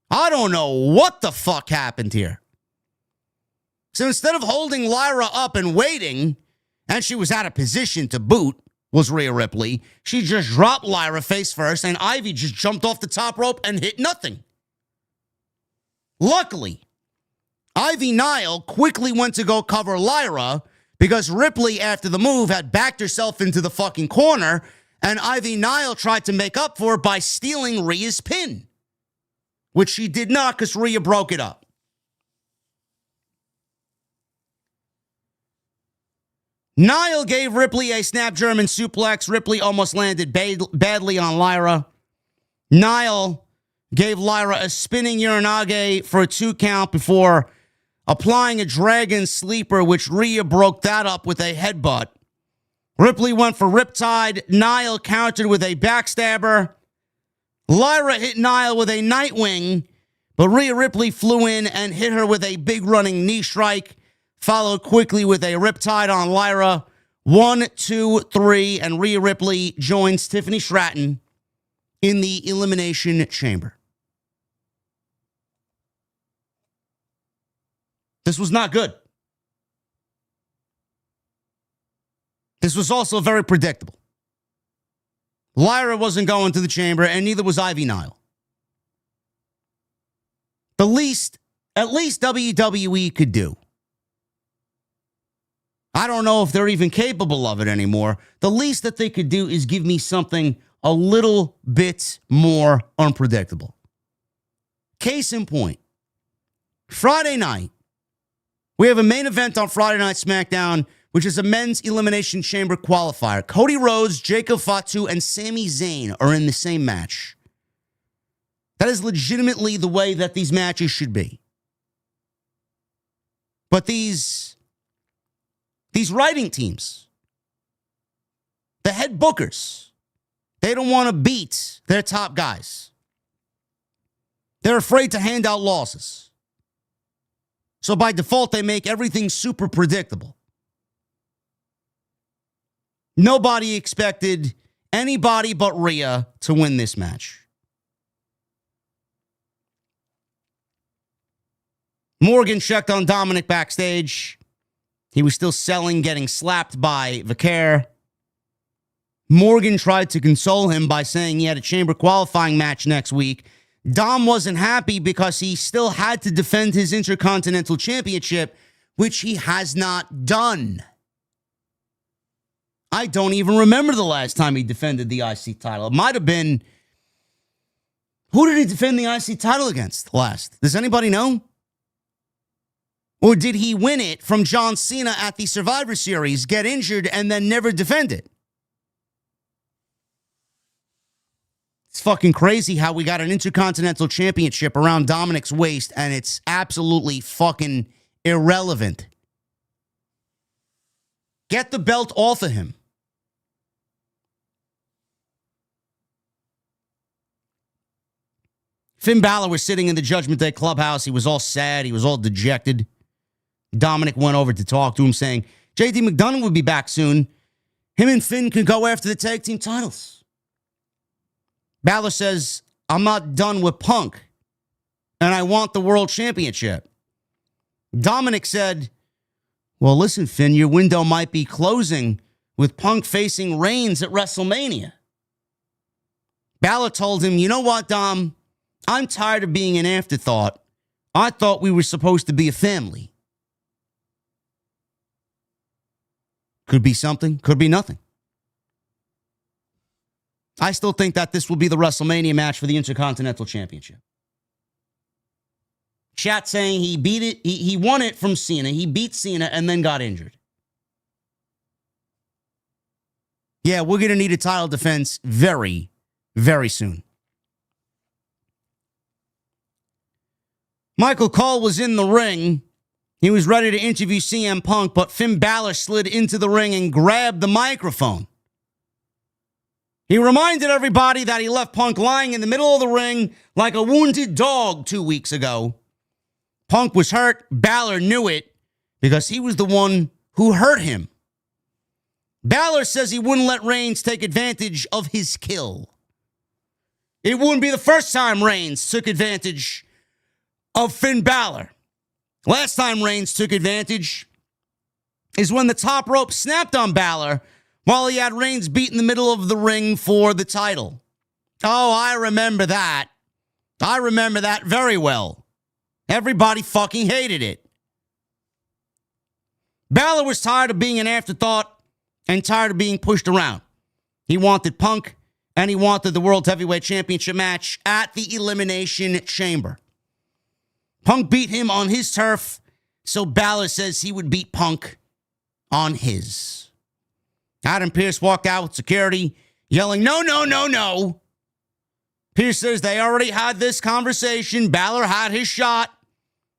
A: I don't know what the fuck happened here. So instead of holding Lyra up and waiting, and she was out of position to boot, was Rhea Ripley, she just dropped Lyra face first, and Ivy just jumped off the top rope and hit nothing. Luckily, Ivy Nile quickly went to go cover Lyra because Ripley, after the move, had backed herself into the fucking corner, and Ivy Nile tried to make up for it by stealing Rhea's pin, which she did not because Rhea broke it up. Nile gave Ripley a snap German suplex. Ripley almost landed badly on Lyra. Nile gave Lyra a spinning Uranage for a 2 count before applying a dragon sleeper, which Rhea broke that up with a headbutt. Ripley went for Riptide. Niall countered with a backstabber. Lyra hit Niall with a Nightwing, but Rhea Ripley flew in and hit her with a big running knee strike, followed quickly with a Riptide on Lyra. 1, 2, 3, and Rhea Ripley joins Tiffany Stratton in the Elimination Chamber. This was not good. This was also very predictable. Lyra wasn't going to the chamber, and neither was Ivy Nile. At least WWE could do. I don't know if they're even capable of it anymore. The least that they could do is give me something a little bit more unpredictable. Case in point, Friday night, we have a main event on Friday Night SmackDown, which is a men's Elimination Chamber qualifier. Cody Rhodes, Jacob Fatu, and Sami Zayn are in the same match. That is legitimately the way that these matches should be. But these writing teams, the head bookers, they don't want to beat their top guys. They're afraid to hand out losses. So by default, they make everything super predictable. Nobody expected anybody but Rhea to win this match. Morgan checked on Dominik backstage. He was still selling, getting slapped by Vaquer. Morgan tried to console him by saying he had a chamber qualifying match next week. Dom wasn't happy because he still had to defend his Intercontinental Championship, which he has not done. I don't even remember the last time he defended the IC title. It might have been... Who did he defend the IC title against last? Does anybody know? Or did he win it from John Cena at the Survivor Series, get injured, and then never defend it? It's fucking crazy how we got an Intercontinental Championship around Dominik's waist, and it's absolutely fucking irrelevant. Get the belt off of him. Finn Balor was sitting in the Judgment Day clubhouse. He was all sad. He was all dejected. Dominik went over to talk to him, saying, JD McDonough will be back soon. Him and Finn could go after the tag team titles. Balor says, I'm not done with Punk, and I want the world championship. Dominik said, well, listen, Finn, your window might be closing with Punk facing Reigns at WrestleMania. Balor told him, you know what, Dom? I'm tired of being an afterthought. I thought we were supposed to be a family. Could be something, could be nothing. I still think that this will be the WrestleMania match for the Intercontinental Championship. Chat saying he beat it, he won it from Cena. He beat Cena and then got injured. Yeah, we're going to need a title defense very, very soon. Michael Cole was in the ring. He was ready to interview CM Punk, but Finn Balor slid into the ring and grabbed the microphone. He reminded everybody that he left Punk lying in the middle of the ring like a wounded dog 2 weeks ago. Punk was hurt. Balor knew it because he was the one who hurt him. Balor says he wouldn't let Reigns take advantage of his kill. It wouldn't be the first time Reigns took advantage of Finn Balor. Last time Reigns took advantage is when the top rope snapped on Balor while he had Reigns beat in the middle of the ring for the title. Oh, I remember that. I remember that very well. Everybody fucking hated it. Balor was tired of being an afterthought and tired of being pushed around. He wanted Punk, and he wanted the World Heavyweight Championship match at the Elimination Chamber. Punk beat him on his turf, so Balor says he would beat Punk on his. Adam Pearce walked out with security, yelling, no, no, no, no. Pearce says they already had this conversation. Balor had his shot.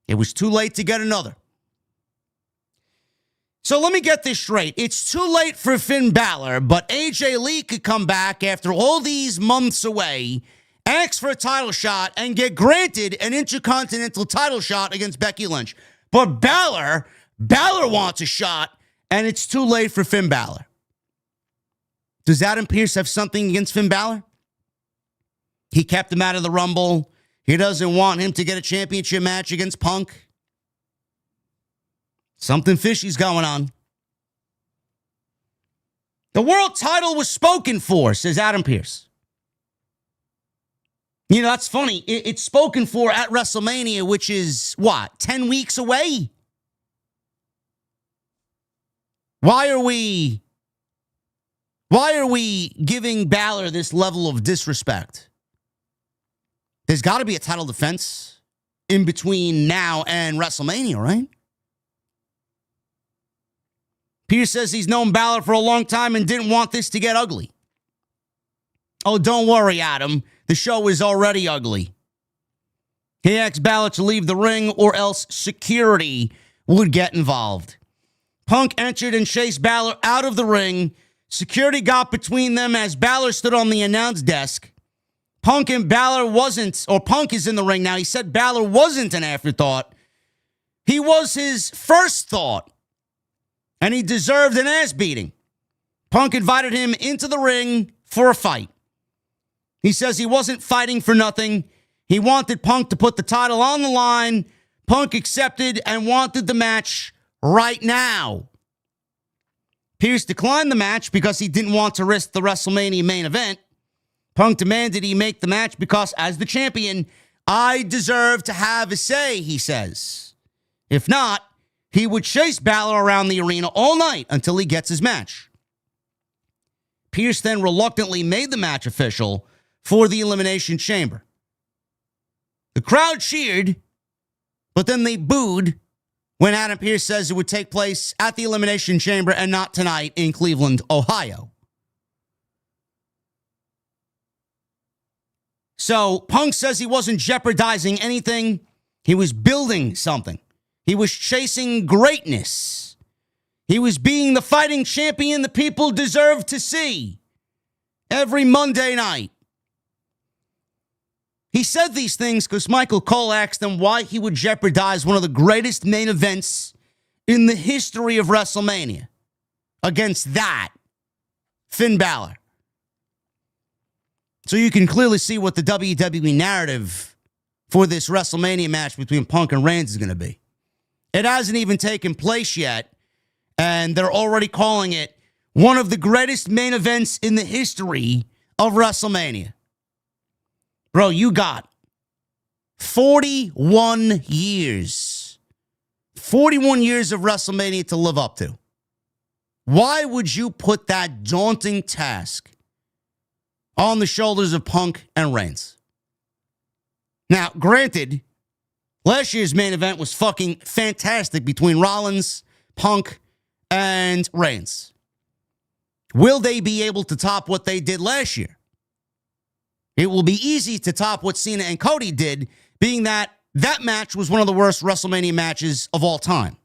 A: It was too late to get another. So let me get this straight. It's too late for Finn Balor, but AJ Lee could come back after all these months away, ask for a title shot, and get granted an Intercontinental title shot against Becky Lynch. But Balor wants a shot, and it's too late for Finn Balor. Does Adam Pearce have something against Finn Balor? He kept him out of the Rumble. He doesn't want him to get a championship match against Punk. Something fishy's going on. The world title was spoken for, says Adam Pearce. You know, that's funny. It's spoken for at WrestleMania, which is, 10 weeks away? Why are we giving Balor this level of disrespect? There's got to be a title defense in between now and WrestleMania, right? Pearce says he's known Balor for a long time and didn't want this to get ugly. Oh, don't worry, Adam. The show is already ugly. He asked Balor to leave the ring or else security would get involved. Punk entered and chased Balor out of the ring. Security got between them as Balor stood on the announce desk. Punk is in the ring now. He said Balor wasn't an afterthought. He was his first thought. And he deserved an ass beating. Punk invited him into the ring for a fight. He says he wasn't fighting for nothing. He wanted Punk to put the title on the line. Punk accepted and wanted the match right now. Pearce declined the match because he didn't want to risk the WrestleMania main event. Punk demanded he make the match because, as the champion, I deserve to have a say, he says. If not, he would chase Balor around the arena all night until he gets his match. Pearce then reluctantly made the match official for the Elimination Chamber. The crowd cheered, but then they booed when Adam Pearce says it would take place at the Elimination Chamber and not tonight in Cleveland, Ohio. So Punk says he wasn't jeopardizing anything. He was building something. He was chasing greatness. He was being the fighting champion the people deserve to see every Monday night. He said these things because Michael Cole asked him why he would jeopardize one of the greatest main events in the history of WrestleMania against that, Finn Balor. So you can clearly see what the WWE narrative for this WrestleMania match between Punk and Reigns is going to be. It hasn't even taken place yet, and they're already calling it one of the greatest main events in the history of WrestleMania. Bro, you got 41 years. 41 years of WrestleMania to live up to. Why would you put that daunting task on the shoulders of Punk and Reigns? Now, granted, last year's main event was fucking fantastic between Rollins, Punk, and Reigns. Will they be able to top what they did last year? It will be easy to top what Cena and Cody did, being that match was one of the worst WrestleMania matches of all time.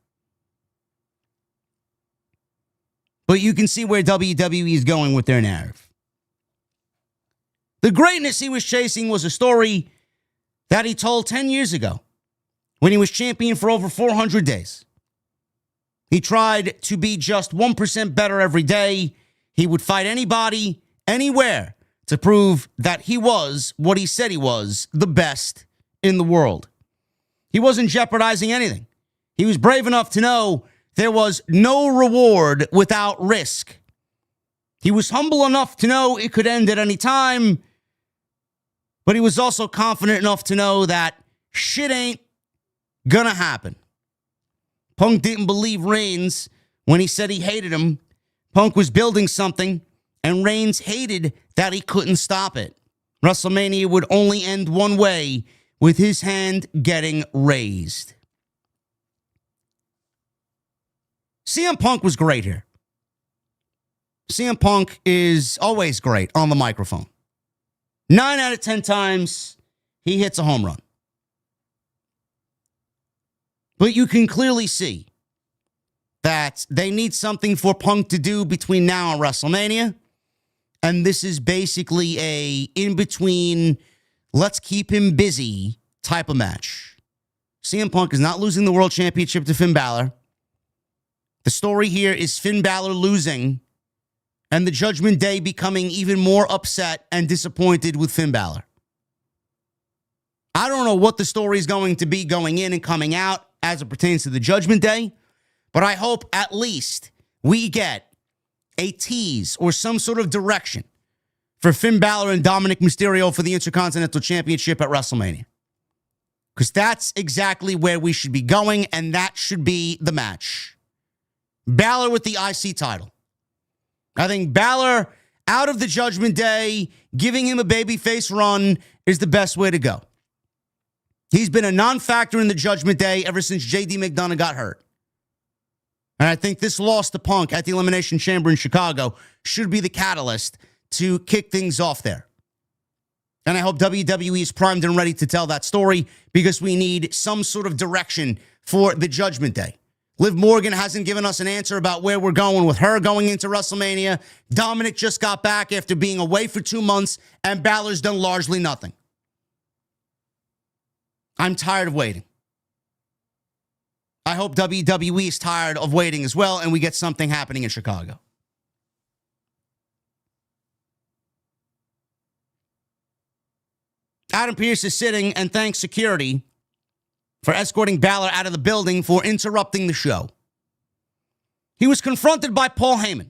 A: But you can see where WWE is going with their narrative. The greatness he was chasing was a story that he told 10 years ago when he was champion for over 400 days. He tried to be just 1% better every day. He would fight anybody, anywhere, to prove that he was what he said he was, the best in the world. He wasn't jeopardizing anything. He was brave enough to know there was no reward without risk. He was humble enough to know it could end at any time, but he was also confident enough to know that shit ain't gonna happen. Punk didn't believe Reigns when he said he hated him. Punk was building something, and Reigns hated that he couldn't stop it. WrestleMania would only end one way, with his hand getting raised. CM Punk was great here. CM Punk is always great on the microphone. 9 out of 10 times, he hits a home run. But you can clearly see that they need something for Punk to do between now and WrestleMania. And this is basically a in-between, let's keep him busy type of match. CM Punk is not losing the World Championship to Finn Balor. The story here is Finn Balor losing and the Judgment Day becoming even more upset and disappointed with Finn Balor. I don't know what the story is going to be going in and coming out as it pertains to the Judgment Day, but I hope at least we get a tease or some sort of direction for Finn Balor and Dominik Mysterio for the Intercontinental Championship at WrestleMania. Because that's exactly where we should be going, and that should be the match. Balor with the IC title. I think Balor out of the Judgment Day, giving him a babyface run is the best way to go. He's been a non-factor in the Judgment Day ever since J.D. McDonough got hurt. And I think this loss to Punk at the Elimination Chamber in Chicago should be the catalyst to kick things off there. And I hope WWE is primed and ready to tell that story because we need some sort of direction for the Judgment Day. Liv Morgan hasn't given us an answer about where we're going with her going into WrestleMania. Dominik just got back after being away for 2 months, and Balor's done largely nothing. I'm tired of waiting. I hope WWE is tired of waiting as well, and we get something happening in Chicago. Adam Pearce is sitting and thanks security for escorting Balor out of the building for interrupting the show. He was confronted by Paul Heyman.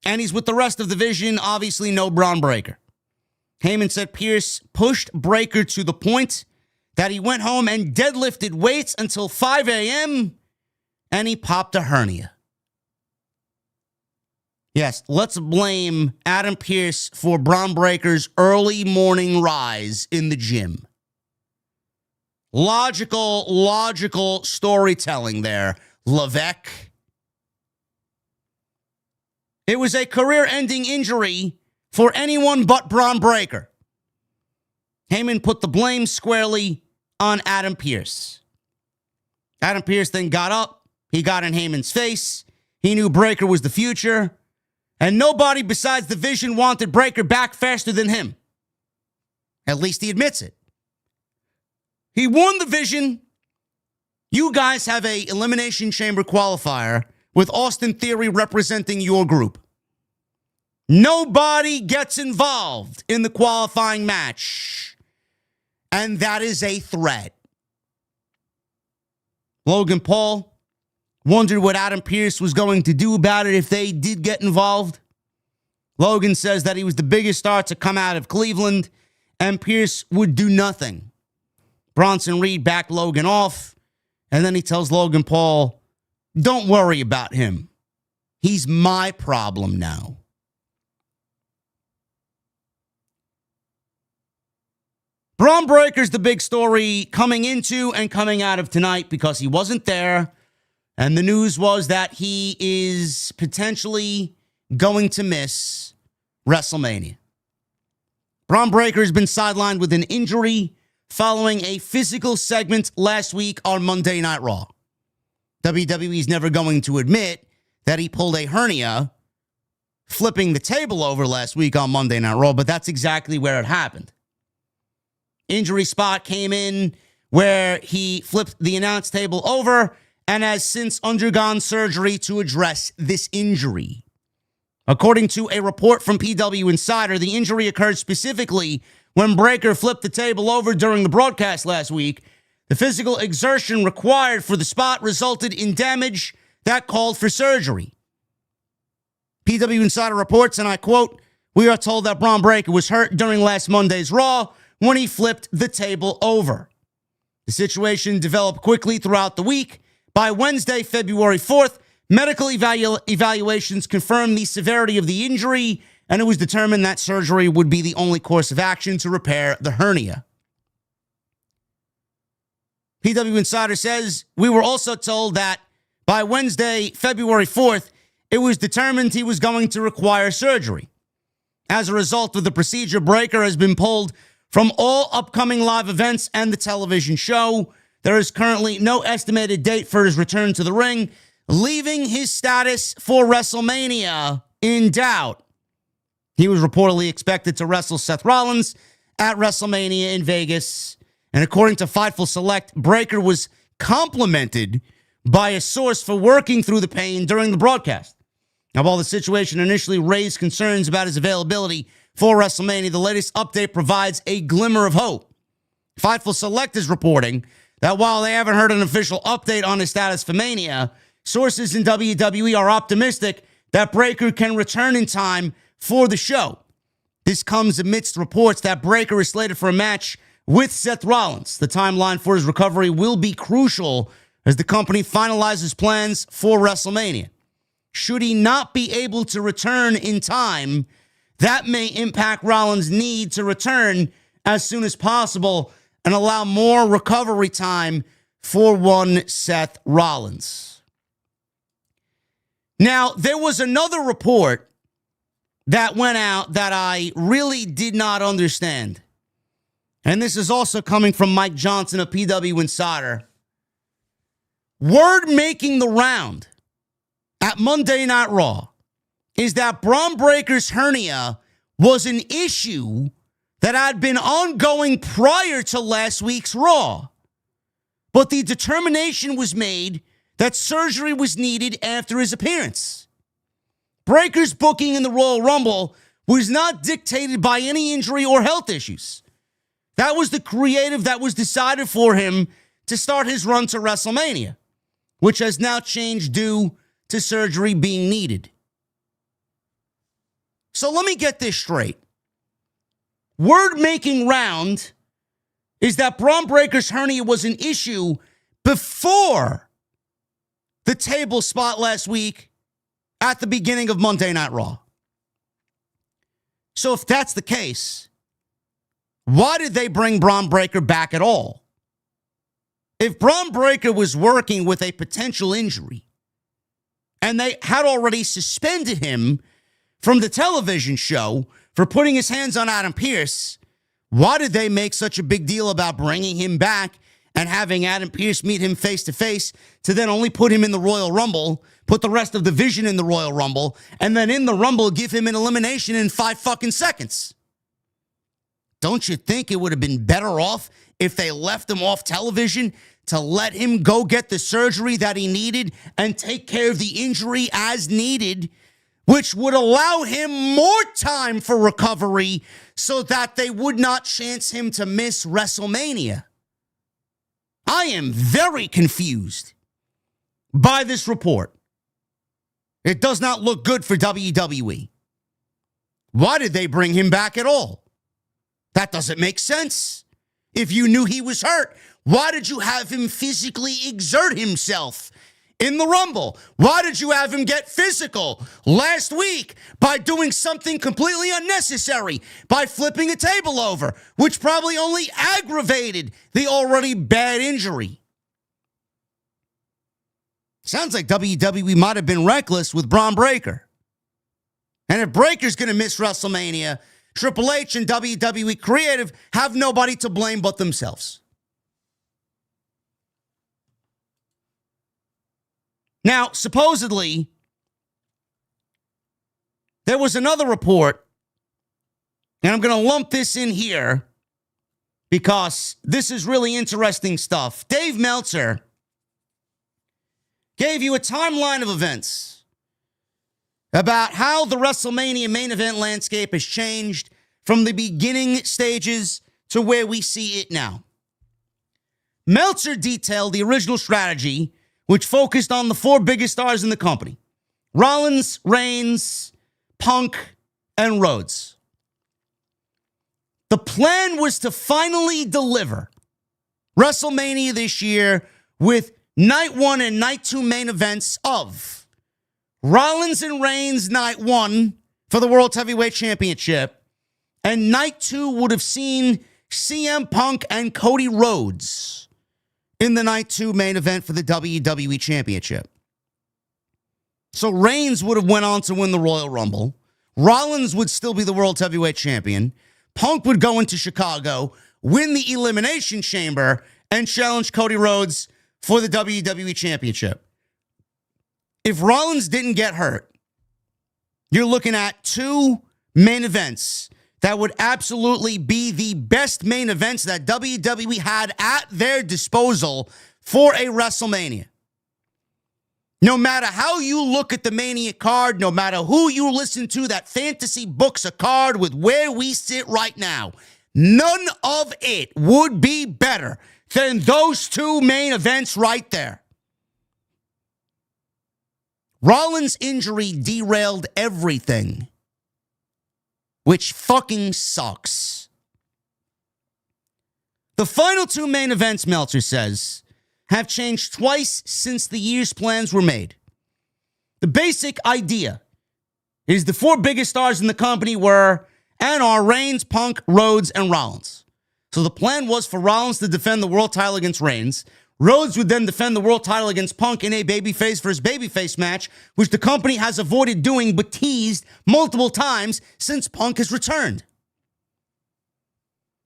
A: And he's with the rest of the division, obviously no Bron Breakker. Heyman said Pearce pushed Breakker to the point that he went home and deadlifted weights until 5 a.m. and he popped a hernia. Yes, let's blame Adam Pearce for Bron Breakker's early morning rise in the gym. Logical storytelling there, Levesque. It was a career-ending injury for anyone but Bron Breakker. Heyman put the blame squarely on Adam Pearce. Adam Pearce then got up. He got in Heyman's face. He knew Breakker was the future. And nobody besides the Vision wanted Breakker back faster than him. At least he admits it. He won the Vision. You guys have a Elimination Chamber qualifier with Austin Theory representing your group. Nobody gets involved in the qualifying match. And that is a threat. Logan Paul wondered what Adam Pearce was going to do about it if they did get involved. Logan says that he was the biggest star to come out of Cleveland, and Pearce would do nothing. Bronson Reed backed Logan off, and then he tells Logan Paul, don't worry about him. He's my problem now. Bron Breakker's the big story coming into and coming out of tonight because he wasn't there. And the news was that he is potentially going to miss WrestleMania. Bron Breakker has been sidelined with an injury following a physical segment last week on Monday Night Raw. WWE is never going to admit that he pulled a hernia flipping the table over last week on Monday Night Raw, but that's exactly where it happened. Injury spot came in where he flipped the announce table over and has since undergone surgery to address this injury. According to a report from PW Insider, the injury occurred specifically when Breakker flipped the table over during the broadcast last week. The physical exertion required for the spot resulted in damage that called for surgery. PW Insider reports, and I quote, "We are told that Bron Breakker was hurt during last Monday's Raw when he flipped the table over. The situation developed quickly throughout the week. By Wednesday, February 4th, medical evaluations confirmed the severity of the injury, and it was determined that surgery would be the only course of action to repair the hernia." PW Insider says, "We were also told that by Wednesday, February 4th, it was determined he was going to require surgery. As a result of the procedure, Breakker has been pulled from all upcoming live events and the television show. there is currently no estimated date for his return to the ring, leaving his status for WrestleMania in doubt. He was reportedly expected to wrestle Seth Rollins at WrestleMania in Vegas. And according to Fightful Select, Breakker was complimented by a source for working through the pain during the broadcast. Now, while the situation initially raised concerns about his availability for WrestleMania, the latest update provides a glimmer of hope. Fightful Select is reporting that while they haven't heard an official update on his status for Mania, sources in WWE are optimistic that Breakker can return in time for the show. This comes amidst reports that Breakker is slated for a match with Seth Rollins. The timeline for his recovery will be crucial as the company finalizes plans for WrestleMania. Should he not be able to return in time, that may impact Rollins' need to return as soon as possible and allow more recovery time for one Seth Rollins. Now, there was another report that went out that I really did not understand. And this is also coming from Mike Johnson of PW Insider. Word making the round at Monday Night Raw is that Bron Breakker's hernia was an issue that had been ongoing prior to last week's Raw. But the determination was made that surgery was needed after his appearance. Breakker's booking in the Royal Rumble was not dictated by any injury or health issues. That was the creative that was decided for him to start his run to WrestleMania, which has now changed due to surgery being needed. So let me get this straight. Word making round is that Bron Breakker's hernia was an issue before the table spot last week at the beginning of Monday Night Raw. So if that's the case, why did they bring Bron Breakker back at all? If Bron Breakker was working with a potential injury and they had already suspended him from the television show for putting his hands on Adam Pearce, why did they make such a big deal about bringing him back and having Adam Pearce meet him face-to-face to then only put him in the Royal Rumble, put the rest of the division in the Royal Rumble, and then in the Rumble give him an elimination in 5 fucking seconds? Don't you think it would have been better off if they left him off television to let him go get the surgery that he needed and take care of the injury as needed, which would allow him more time for recovery so that they would not chance him to miss WrestleMania? I am very confused by this report. It does not look good for WWE. Why did they bring him back at all? That doesn't make sense. If you knew he was hurt, why did you have him physically exert himself in the Rumble? Why did you have him get physical last week by doing something completely unnecessary, by flipping a table over, which probably only aggravated the already bad injury? Sounds like WWE might have been reckless with Bron Breakker. And if Breakker's going to miss WrestleMania, Triple H and WWE Creative have nobody to blame but themselves. Now, supposedly, there was another report, and I'm going to lump this in here because this is really interesting stuff. Dave Meltzer gave you a timeline of events about how the WrestleMania main event landscape has changed from the beginning stages to where we see it now. Meltzer detailed the original strategy, which focused on the 4 biggest stars in the company: Rollins, Reigns, Punk, and Rhodes. The plan was to finally deliver WrestleMania this year with Night 1 and Night 2 main events of Rollins and Reigns Night 1 for the World Heavyweight Championship, and Night 2 would have seen CM Punk and Cody Rhodes in the Night 2 main event for the WWE Championship. So Reigns would have went on to win the Royal Rumble. Rollins would still be the World Heavyweight Champion. Punk would go into Chicago, win the Elimination Chamber, and challenge Cody Rhodes for the WWE Championship. If Rollins didn't get hurt, you're looking at two main events that would absolutely be the best main events that WWE had at their disposal for a WrestleMania. No matter how you look at the Mania card, no matter who you listen to that fantasy books a card with where we sit right now, none of it would be better than those two main events right there. Rollins' injury derailed everything, which fucking sucks. The final two main events, Meltzer says, have changed twice since the year's plans were made. The basic idea is the four biggest stars in the company were and are Reigns, Punk, Rhodes, and Rollins. So the plan was for Rollins to defend the world title against Reigns. Rhodes would then defend the world title against Punk in a babyface versus babyface match, which the company has avoided doing but teased multiple times since Punk has returned.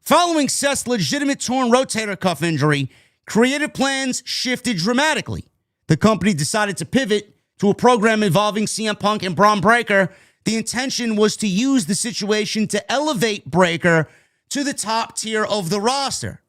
A: Following Seth's legitimate torn rotator cuff injury, creative plans shifted dramatically. The company decided to pivot to a program involving CM Punk and Bron Breakker. The intention was to use the situation to elevate Breakker to the top tier of the roster.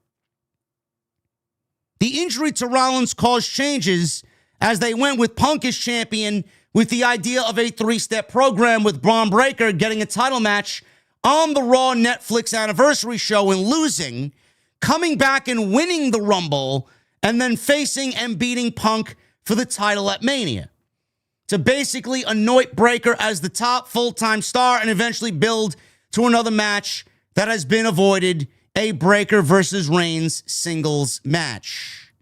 A: The injury to Rollins caused changes as they went with Punk as champion with the idea of a three-step program with Bron Breakker getting a title match on the Raw Netflix anniversary show and losing, coming back and winning the Rumble, and then facing and beating Punk for the title at Mania. To basically anoint Breakker as the top full-time star and eventually build to another match that has been avoided, a Breakker versus Reigns singles match,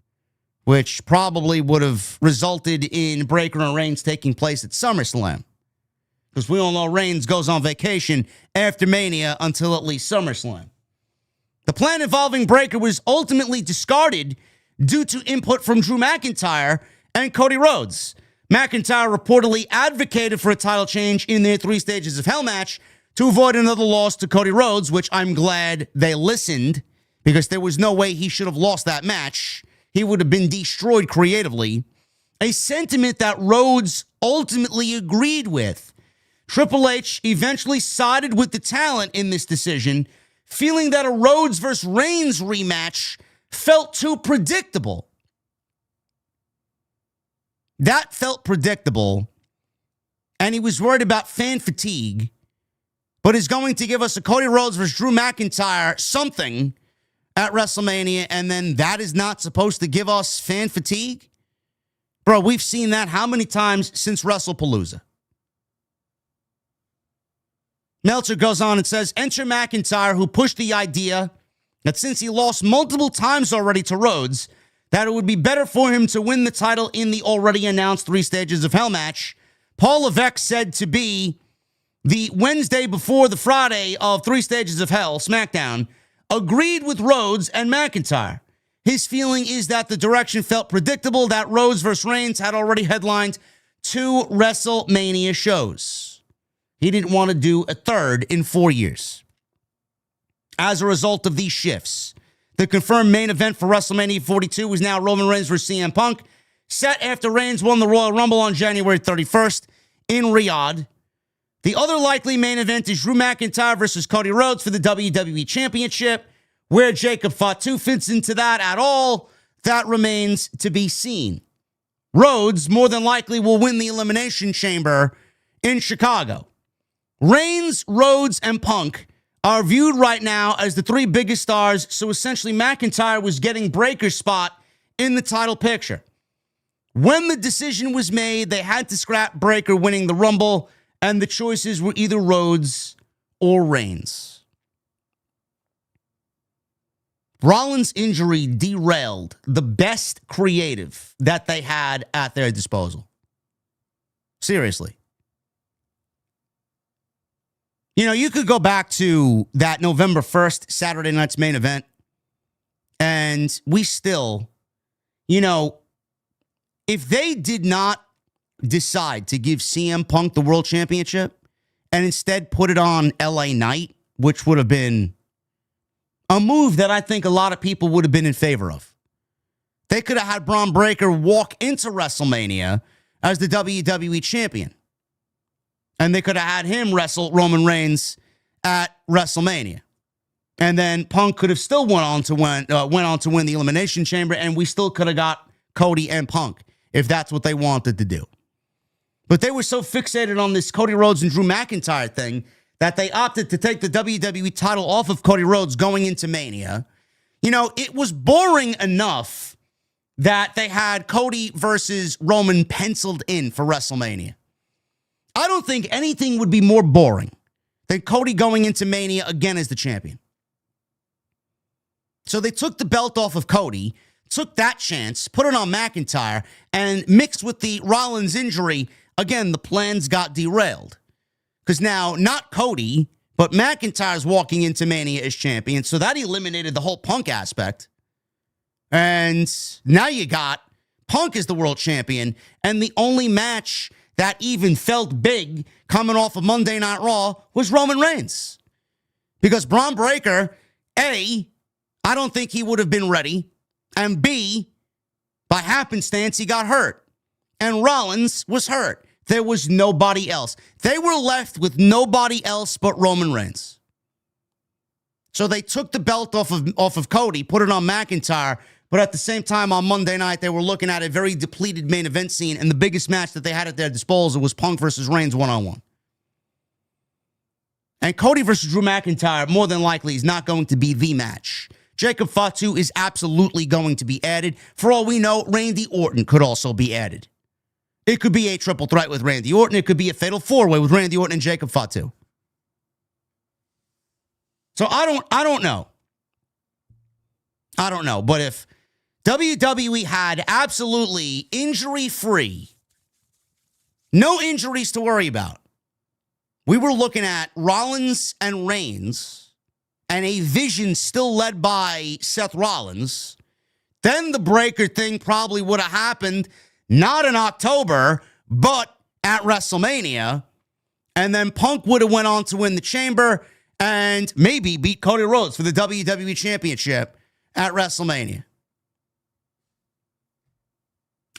A: which probably would have resulted in Breakker and Reigns taking place at SummerSlam. Because we all know Reigns goes on vacation after Mania until at least SummerSlam. The plan involving Breakker was ultimately discarded due to input from Drew McIntyre and Cody Rhodes. McIntyre reportedly advocated for a title change in their 3 Stages of Hell match to avoid another loss to Cody Rhodes, which I'm glad they listened, because there was no way he should have lost that match. He would have been destroyed creatively. A sentiment that Rhodes ultimately agreed with. Triple H eventually sided with the talent in this decision, feeling that a Rhodes versus Reigns rematch felt too predictable. That felt predictable, and he was worried about fan fatigue, but is going to give us a Cody Rhodes versus Drew McIntyre something at WrestleMania, and then that is not supposed to give us fan fatigue? Bro, we've seen that how many times since WrestlePalooza? Meltzer goes on and says, enter McIntyre, who pushed the idea that since he lost multiple times already to Rhodes, that it would be better for him to win the title in the already announced 3 Stages of Hell match. Paul Levesque said to be the Wednesday before the Friday of 3 Stages of Hell, SmackDown, agreed with Rhodes and McIntyre. His feeling is that the direction felt predictable, that Rhodes versus Reigns had already headlined 2 WrestleMania shows. He didn't want to do a third in 4 years. As a result of these shifts, the confirmed main event for WrestleMania 42 is now Roman Reigns versus CM Punk, set after Reigns won the Royal Rumble on January 31st in Riyadh. The other likely main event is Drew McIntyre versus Cody Rhodes for the WWE Championship. Where Jacob Fatu fits into that at all, that remains to be seen. Rhodes more than likely will win the Elimination Chamber in Chicago. Reigns, Rhodes, and Punk are viewed right now as the 3 biggest stars, so essentially McIntyre was getting Breakker's spot in the title picture. When the decision was made, they had to scrap Breakker winning the Rumble, and the choices were either Rhodes or Reigns. Rollins' injury derailed the best creative that they had at their disposal. Seriously. You know, you could go back to that November 1st Saturday night's main event, and we still, you know, if they did not decide to give CM Punk the World Championship and instead put it on LA Knight, which would have been a move that I think a lot of people would have been in favor of. They could have had Bron Breakker walk into WrestleMania as the WWE champion. And they could have had him wrestle Roman Reigns at WrestleMania. And then Punk could have still went on to win the Elimination Chamber, and we still could have got Cody and Punk if that's what they wanted to do. But they were so fixated on this Cody Rhodes and Drew McIntyre thing that they opted to take the WWE title off of Cody Rhodes going into Mania. You know, it was boring enough that they had Cody versus Roman penciled in for WrestleMania. I don't think anything would be more boring than Cody going into Mania again as the champion. So they took the belt off of Cody, took that chance, put it on McIntyre, and mixed with the Rollins injury, again, the plans got derailed. Because now, not Cody, but McIntyre's walking into Mania as champion, so that eliminated the whole Punk aspect. And now you got Punk as the world champion, and the only match that even felt big coming off of Monday Night Raw was Roman Reigns. Because Bron Breakker, A, I don't think he would have been ready, and B, by happenstance, he got hurt. And Rollins was hurt. There was nobody else. They were left with nobody else but Roman Reigns. So they took the belt off of Cody, put it on McIntyre, but at the same time on Monday night, they were looking at a very depleted main event scene, and the biggest match that they had at their disposal was Punk versus Reigns one-on-one. And Cody versus Drew McIntyre, more than likely, is not going to be the match. Jacob Fatu is absolutely going to be added. For all we know, Randy Orton could also be added. It could be a triple threat with Randy Orton. It could be a fatal four-way with Randy Orton and Jacob Fatu. So I don't know. I don't know. But if WWE had absolutely injury-free, no injuries to worry about, we were looking at Rollins and Reigns and a vision still led by Seth Rollins, then the Breakker thing probably would have happened not in October, but at WrestleMania. And then Punk would have went on to win the Chamber and maybe beat Cody Rhodes for the WWE Championship at WrestleMania.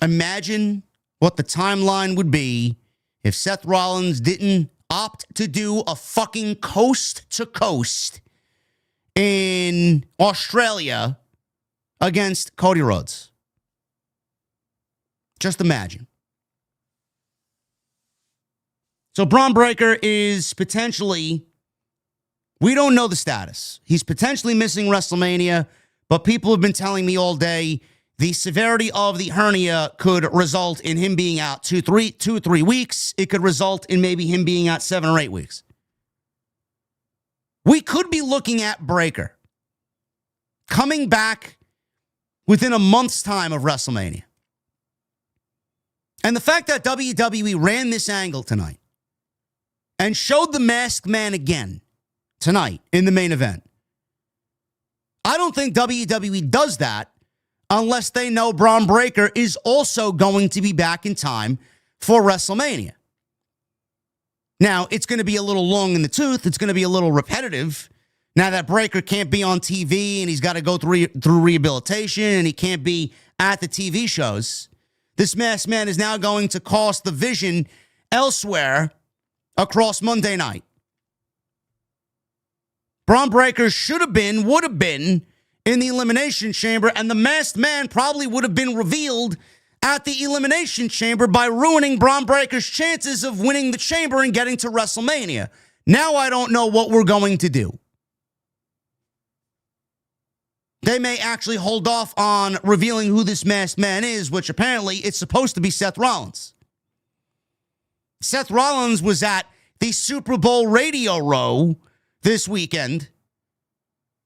A: Imagine what the timeline would be if Seth Rollins didn't opt to do a fucking coast-to-coast in Australia against Cody Rhodes. Just imagine. So Bron Breakker is potentially, we don't know the status. He's potentially missing WrestleMania, but people have been telling me all day the severity of the hernia could result in him being out 2 or 3 weeks. It could result in maybe him being out 7 or 8 weeks. We could be looking at Breakker coming back within a month's time of WrestleMania. And the fact that WWE ran this angle tonight and showed the Masked Man again tonight in the main event, I don't think WWE does that unless they know Bron Breakker is also going to be back in time for WrestleMania. Now, it's going to be a little long in the tooth. It's going to be a little repetitive. Now that Breakker can't be on TV and he's got to go through rehabilitation and he can't be at the TV shows, this Masked Man is now going to cost the vision elsewhere across Monday night. Bron Breakker would have been in the Elimination Chamber, and the Masked Man probably would have been revealed at the Elimination Chamber by ruining Bron Breakker's chances of winning the Chamber and getting to WrestleMania. Now I don't know what we're going to do. They may actually hold off on revealing who this Masked Man is, which apparently it's supposed to be Seth Rollins. Seth Rollins was at the Super Bowl Radio Row this weekend,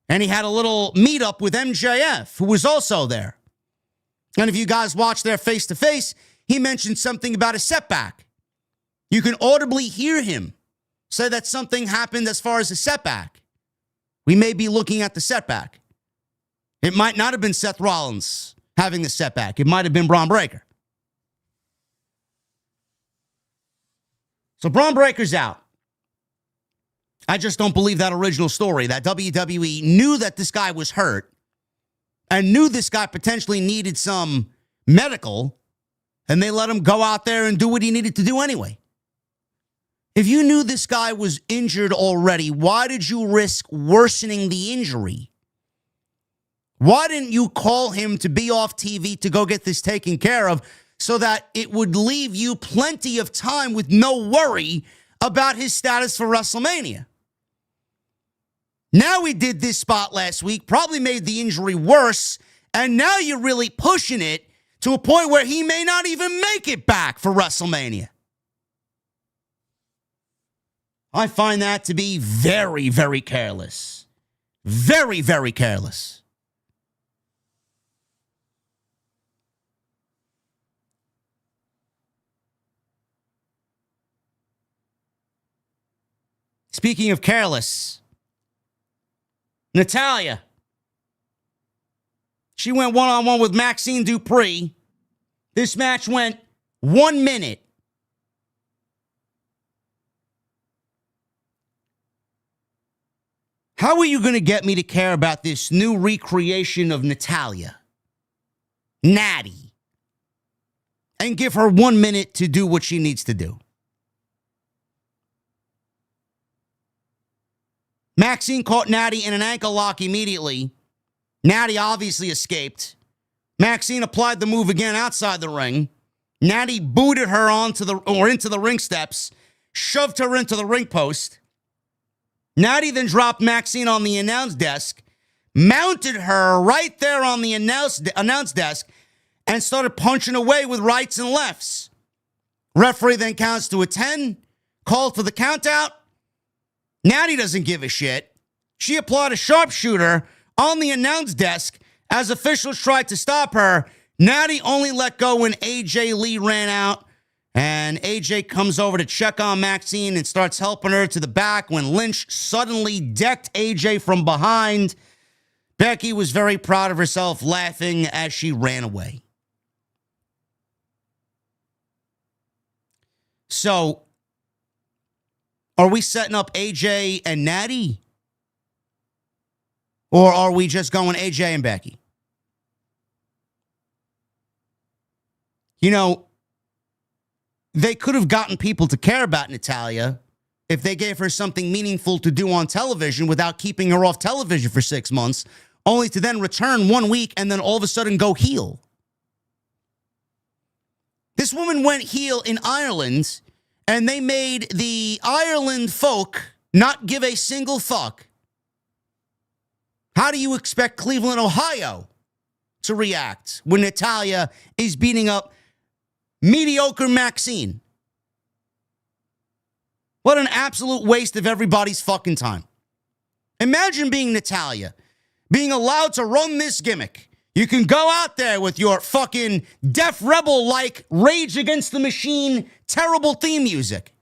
A: and he had a little meetup with MJF, who was also there. And if you guys watch their face-to-face, he mentioned something about a setback. You can audibly hear him say that something happened as far as a setback. We may be looking at the setback. It might not have been Seth Rollins having the setback. It might have been Bron Breakker. So Bron Breakker's out. I just don't believe that original story, that WWE knew that this guy was hurt and knew this guy potentially needed some medical, and they let him go out there and do what he needed to do anyway. If you knew this guy was injured already, why did you risk worsening the injury? Why didn't you call him to be off TV to go get this taken care of so that it would leave you plenty of time with no worry about his status for WrestleMania? Now he did this spot last week, probably made the injury worse, and now you're really pushing it to a point where he may not even make it back for WrestleMania. I find that to be very, very careless. Very, very careless. Speaking of careless, Natalya. She went one-on-one with Maxxine Dupri. This match went 1 minute. How are you going to get me to care about this new recreation of Natalya, Natty, and give her 1 minute to do what she needs to do? Maxxine caught Natty in an ankle lock immediately. Natty obviously escaped. Maxxine applied the move again outside the ring. Natty booted her into the ring steps, shoved her into the ring post. Natty then dropped Maxxine on the announce desk, mounted her right there on the announce desk, and started punching away with rights and lefts. Referee then counts to a 10, called for the countout. Natty doesn't give a shit. She applied a sharpshooter on the announce desk as officials tried to stop her. Natty only let go when AJ Lee ran out, and AJ comes over to check on Maxxine and starts helping her to the back when Lynch suddenly decked AJ from behind. Becky was very proud of herself, laughing as she ran away. So, are we setting up AJ and Natty? Or are we just going AJ and Becky? You know, they could have gotten people to care about Natalya if they gave her something meaningful to do on television without keeping her off television for 6 months, only to then return 1 week and then all of a sudden go heel. This woman went heel in Ireland, and they made the Ireland folk not give a single fuck. How do you expect Cleveland, Ohio to react when Natalya is beating up mediocre Maxxine? What an absolute waste of everybody's fucking time. Imagine being Natalya, being allowed to run this gimmick. You can go out there with your fucking Def Rebel-like Rage Against the Machine terrible theme music.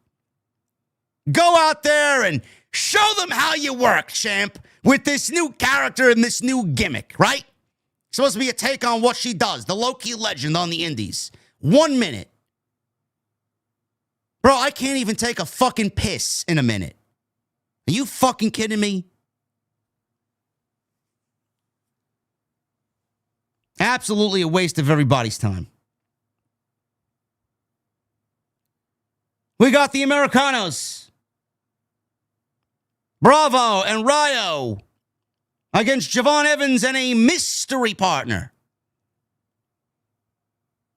A: Go out there and show them how you work, champ, with this new character and this new gimmick, right? Supposed to be a take on what she does, the low-key legend on the indies. 1 minute. Bro, I can't even take a fucking piss in a minute. Are you fucking kidding me? Absolutely a waste of everybody's time. We got the Americanos. Bravo and Ryo against Javon Evans and a mystery partner.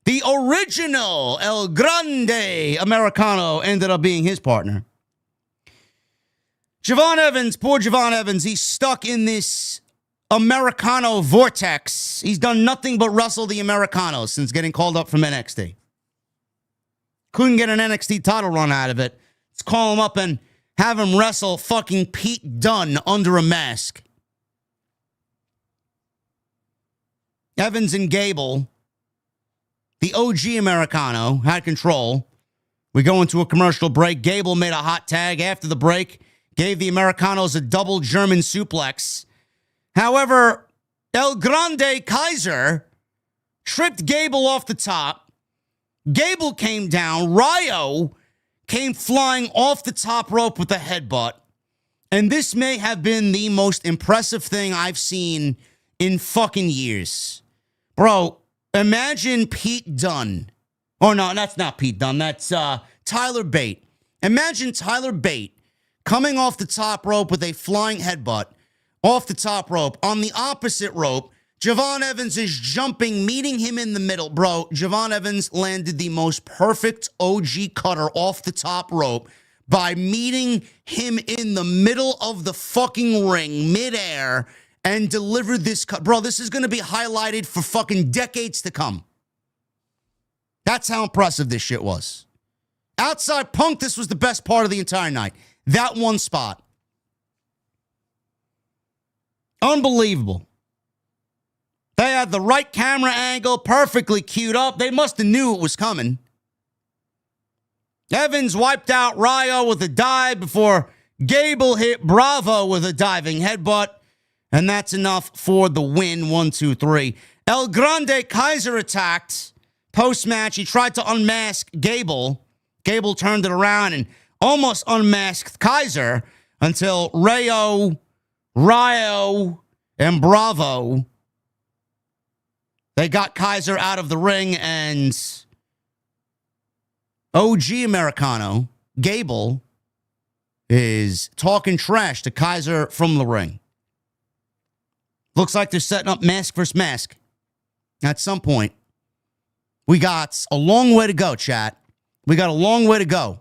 A: The original El Grande Americano ended up being his partner. Javon Evans, poor Javon Evans, he's stuck in this Americano vortex. He's done nothing but wrestle the Americanos since getting called up from NXT. Couldn't get an NXT title run out of it. Let's call him up and have him wrestle fucking Pete Dunne under a mask. Evans and Gable, the OG Americano, had control. We go into a commercial break. Gable made a hot tag after the break, gave the Americanos a double German suplex. However, El Grande Kaiser tripped Gable off the top. Gable came down. Ryo came flying off the top rope with a headbutt. And this may have been the most impressive thing I've seen in fucking years. Bro, imagine Pete Dunne. Oh, no, that's not Pete Dunne. That's Tyler Bate. Imagine Tyler Bate coming off the top rope with a flying headbutt off the top rope. On the opposite rope, Javon Evans is jumping, meeting him in the middle. Bro, Javon Evans landed the most perfect OG cutter off the top rope by meeting him in the middle of the fucking ring, midair, and delivered this cut. Bro, this is going to be highlighted for fucking decades to come. That's how impressive this shit was. Outside Punk, this was the best part of the entire night. That one spot. Unbelievable. They had the right camera angle perfectly queued up. They must have knew it was coming. Evans wiped out Ryo with a dive before Gable hit Bravo with a diving headbutt. And that's enough for the win. 1, 2, 3. El Grande Kaiser attacked. Post-match, he tried to unmask Gable. Gable turned it around and almost unmasked Kaiser until Ryo, and Bravo, they got Kaiser out of the ring, and OG Americano, Gable, is talking trash to Kaiser from the ring. Looks like they're setting up mask versus mask at some point. We got a long way to go, chat. We got a long way to go.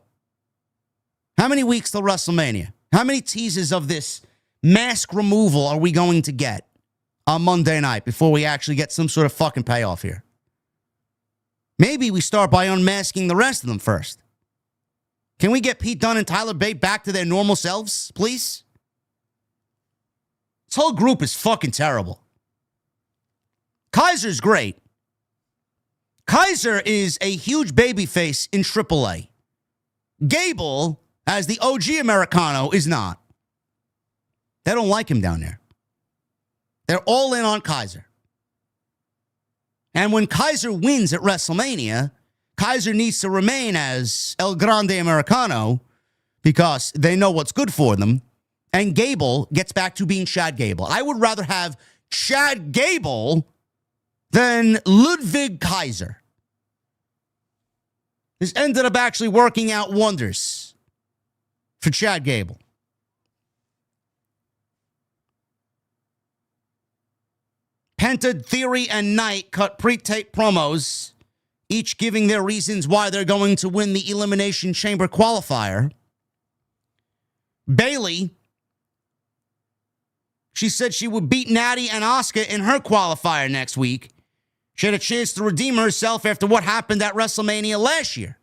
A: How many weeks till WrestleMania? How many teases of this mask removal are we going to get on Monday night before we actually get some sort of fucking payoff here? Maybe we start by unmasking the rest of them first. Can we get Pete Dunne and Tyler Bate back to their normal selves, please? This whole group is fucking terrible. Kaiser's great. Kaiser is a huge babyface in AAA. Gable, as the OG Americano, is not. They don't like him down there. They're all in on Kaiser. And when Kaiser wins at WrestleMania, Kaiser needs to remain as El Grande Americano because they know what's good for them. And Gable gets back to being Chad Gable. I would rather have Chad Gable than Ludwig Kaiser. This ended up actually working out wonders for Chad Gable. Penta, Theory, and Knight cut pre-tape promos, each giving their reasons why they're going to win the Elimination Chamber qualifier. Bayley, she said she would beat Natty and Asuka in her qualifier next week. She had a chance to redeem herself after what happened at WrestleMania last year.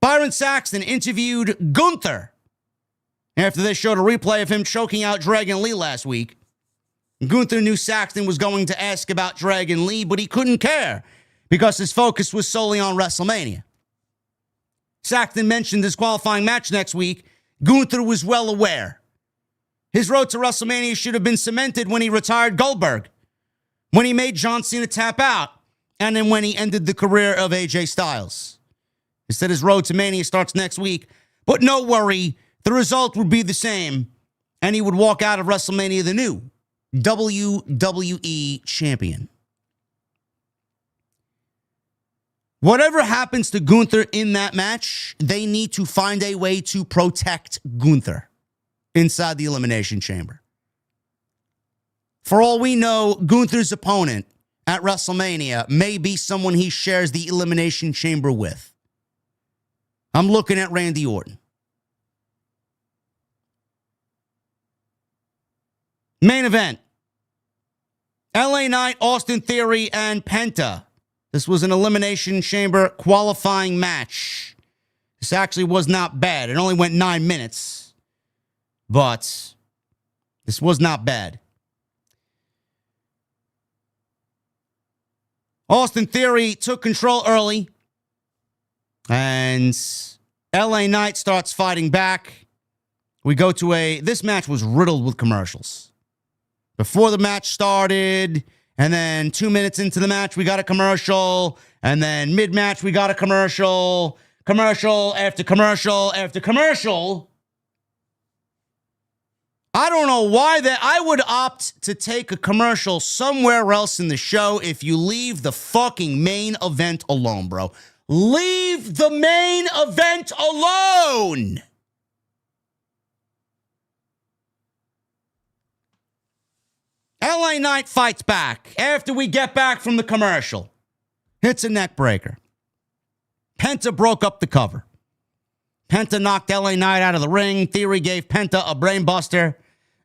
A: Byron Saxton interviewed Gunther after they showed a replay of him choking out Dragon Lee last week. Gunther knew Saxton was going to ask about Dragon Lee, but he couldn't care because his focus was solely on WrestleMania. Saxton mentioned his qualifying match next week. Gunther was well aware. His road to WrestleMania should have been cemented when he retired Goldberg, when he made John Cena tap out, and then when he ended the career of AJ Styles. Instead, his road to Mania starts next week. But no worry, the result would be the same, and he would walk out of WrestleMania the new WWE Champion. Whatever happens to Gunther in that match, they need to find a way to protect Gunther inside the Elimination Chamber. For all we know, Gunther's opponent at WrestleMania may be someone he shares the Elimination Chamber with. I'm looking at Randy Orton. Main event. LA Knight, Austin Theory, and Penta. This was an Elimination Chamber qualifying match. This actually was not bad. It only went 9 minutes. But this was not bad. Austin Theory took control early. And LA Knight starts fighting back. We go to this match was riddled with commercials. Before the match started, and then 2 minutes into the match, we got a commercial. And then mid-match, we got a commercial. Commercial after commercial after commercial. I don't know why that. I would opt to take a commercial somewhere else in the show if you leave the fucking main event alone, bro. Leave the main event alone. LA Knight fights back after we get back from the commercial. Hits a neck breaker. Penta broke up the cover. Penta knocked LA Knight out of the ring. Theory gave Penta a brainbuster.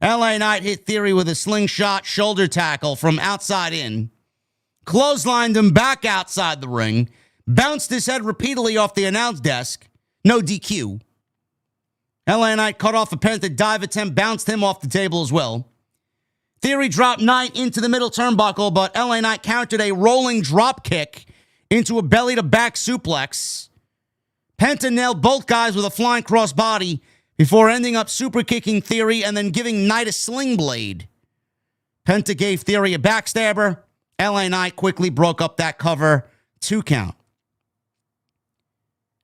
A: LA Knight hit Theory with a slingshot shoulder tackle from outside in. Clotheslined him back outside the ring. Bounced his head repeatedly off the announce desk. No DQ. LA Knight cut off a Penta dive attempt. Bounced him off the table as well. Theory dropped Knight into the middle turnbuckle, but LA Knight countered a rolling drop kick into a belly-to-back suplex. Penta nailed both guys with a flying crossbody before ending up super kicking Theory and then giving Knight a sling blade. Penta gave Theory a backstabber. LA Knight quickly broke up that cover. 2 count.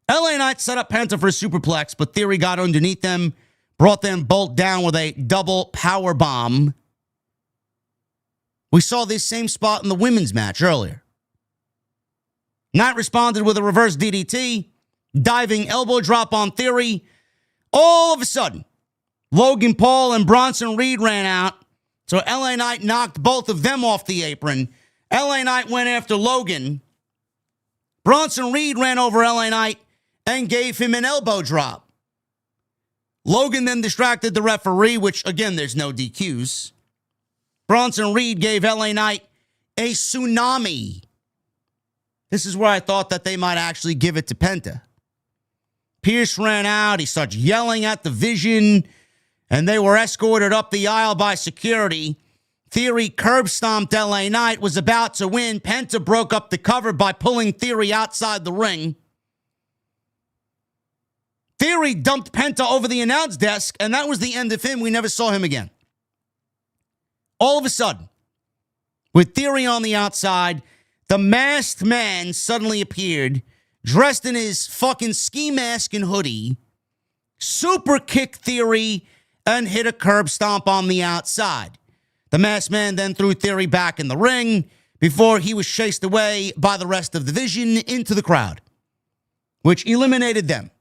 A: LA Knight set up Penta for a superplex, but Theory got underneath them, brought them both down with a double power bomb. We saw this same spot in the women's match earlier. Knight responded with a reverse DDT, diving elbow drop on Theory. All of a sudden, Logan Paul and Bronson Reed ran out, so LA Knight knocked both of them off the apron. LA Knight went after Logan. Bronson Reed ran over LA Knight and gave him an elbow drop. Logan then distracted the referee, which, again, there's no DQs. Bronson Reed gave LA Knight a tsunami. This is where I thought that they might actually give it to Penta. Pierce ran out. He starts yelling at the Vision, and they were escorted up the aisle by security. Theory curb stomped LA Knight, was about to win. Penta broke up the cover by pulling Theory outside the ring. Theory dumped Penta over the announce desk, and that was the end of him. We never saw him again. All of a sudden, with Theory on the outside, the masked man suddenly appeared, dressed in his fucking ski mask and hoodie, super kicked Theory, and hit a curb stomp on the outside. The masked man then threw Theory back in the ring before he was chased away by the rest of the Vision into the crowd, which eliminated them.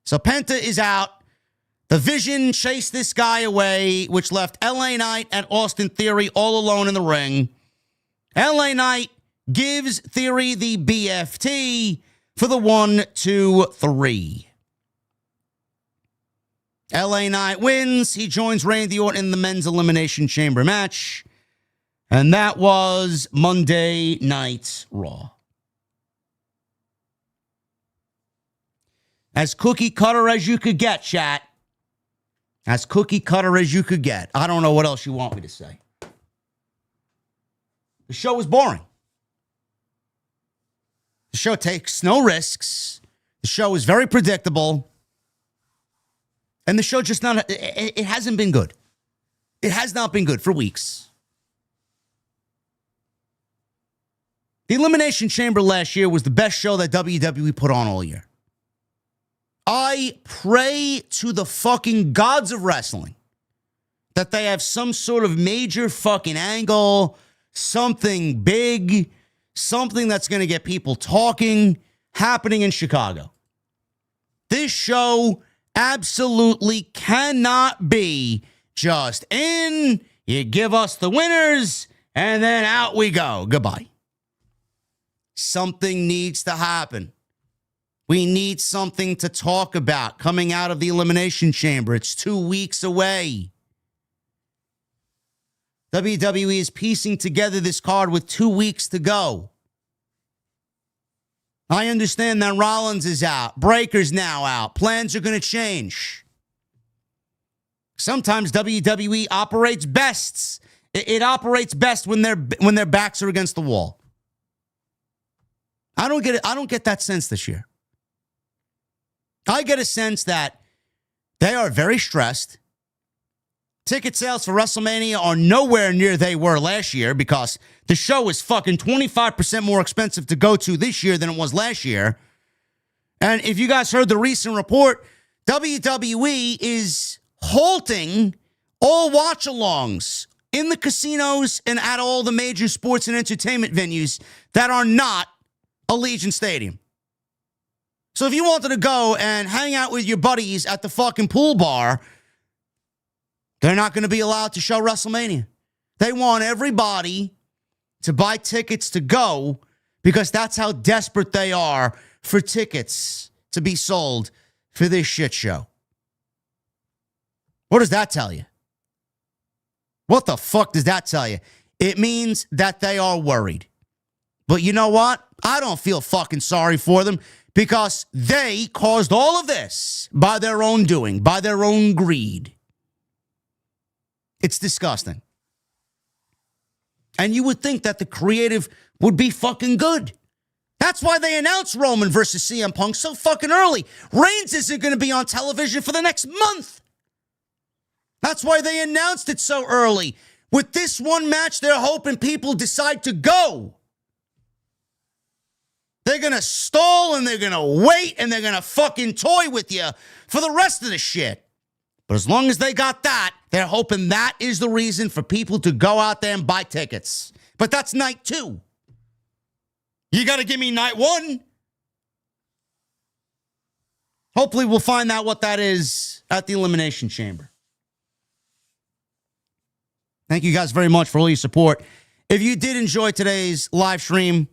A: So Penta is out. The Vision chased this guy away, which left LA Knight and Austin Theory all alone in the ring. LA Knight gives Theory the BFT for the 1, 2, 3. LA Knight wins. He joins Randy Orton in the men's Elimination Chamber match. And that was Monday Night Raw. As cookie cutter as you could get, chat. As cookie cutter as you could get. I don't know what else you want me to say. The show was boring. The show takes no risks. The show is very predictable. And the show just not, it hasn't been good. It has not been good for weeks. The Elimination Chamber last year was the best show that WWE put on all year. I pray to the fucking gods of wrestling that they have some sort of major fucking angle, something big, something that's going to get people talking, happening in Chicago. This show absolutely cannot be just in, you give us the winners, and then out we go. Goodbye. Something needs to happen. We need something to talk about coming out of the Elimination Chamber. It's 2 weeks away. WWE is piecing together this card with 2 weeks to go. I understand that Rollins is out. Breakker's now out. Plans are going to change. Sometimes WWE operates best. It operates best when their backs are against the wall. I don't get it. I don't get that sense this year. I get a sense that they are very stressed. Ticket sales for WrestleMania are nowhere near they were last year because the show is fucking 25% more expensive to go to this year than it was last year. And if you guys heard the recent report, WWE is halting all watch-alongs in the casinos and at all the major sports and entertainment venues that are not Allegiant Stadium. So if you wanted to go and hang out with your buddies at the fucking pool bar, they're not going to be allowed to show WrestleMania. They want everybody to buy tickets to go because that's how desperate they are for tickets to be sold for this shit show. What does that tell you? What the fuck does that tell you? It means that they are worried. But you know what? I don't feel fucking sorry for them because they caused all of this by their own doing, by their own greed. It's disgusting. And you would think that the creative would be fucking good. That's why they announced Roman versus CM Punk so fucking early. Reigns isn't going to be on television for the next month. That's why they announced it so early. With this one match, they're hoping people decide to go. They're going to stall and they're going to wait and they're going to fucking toy with you for the rest of the shit. But as long as they got that, they're hoping that is the reason for people to go out there and buy tickets. But that's night 2. You got to give me night 1. Hopefully we'll find out what that is at the Elimination Chamber. Thank you guys very much for all your support. If you did enjoy today's live stream,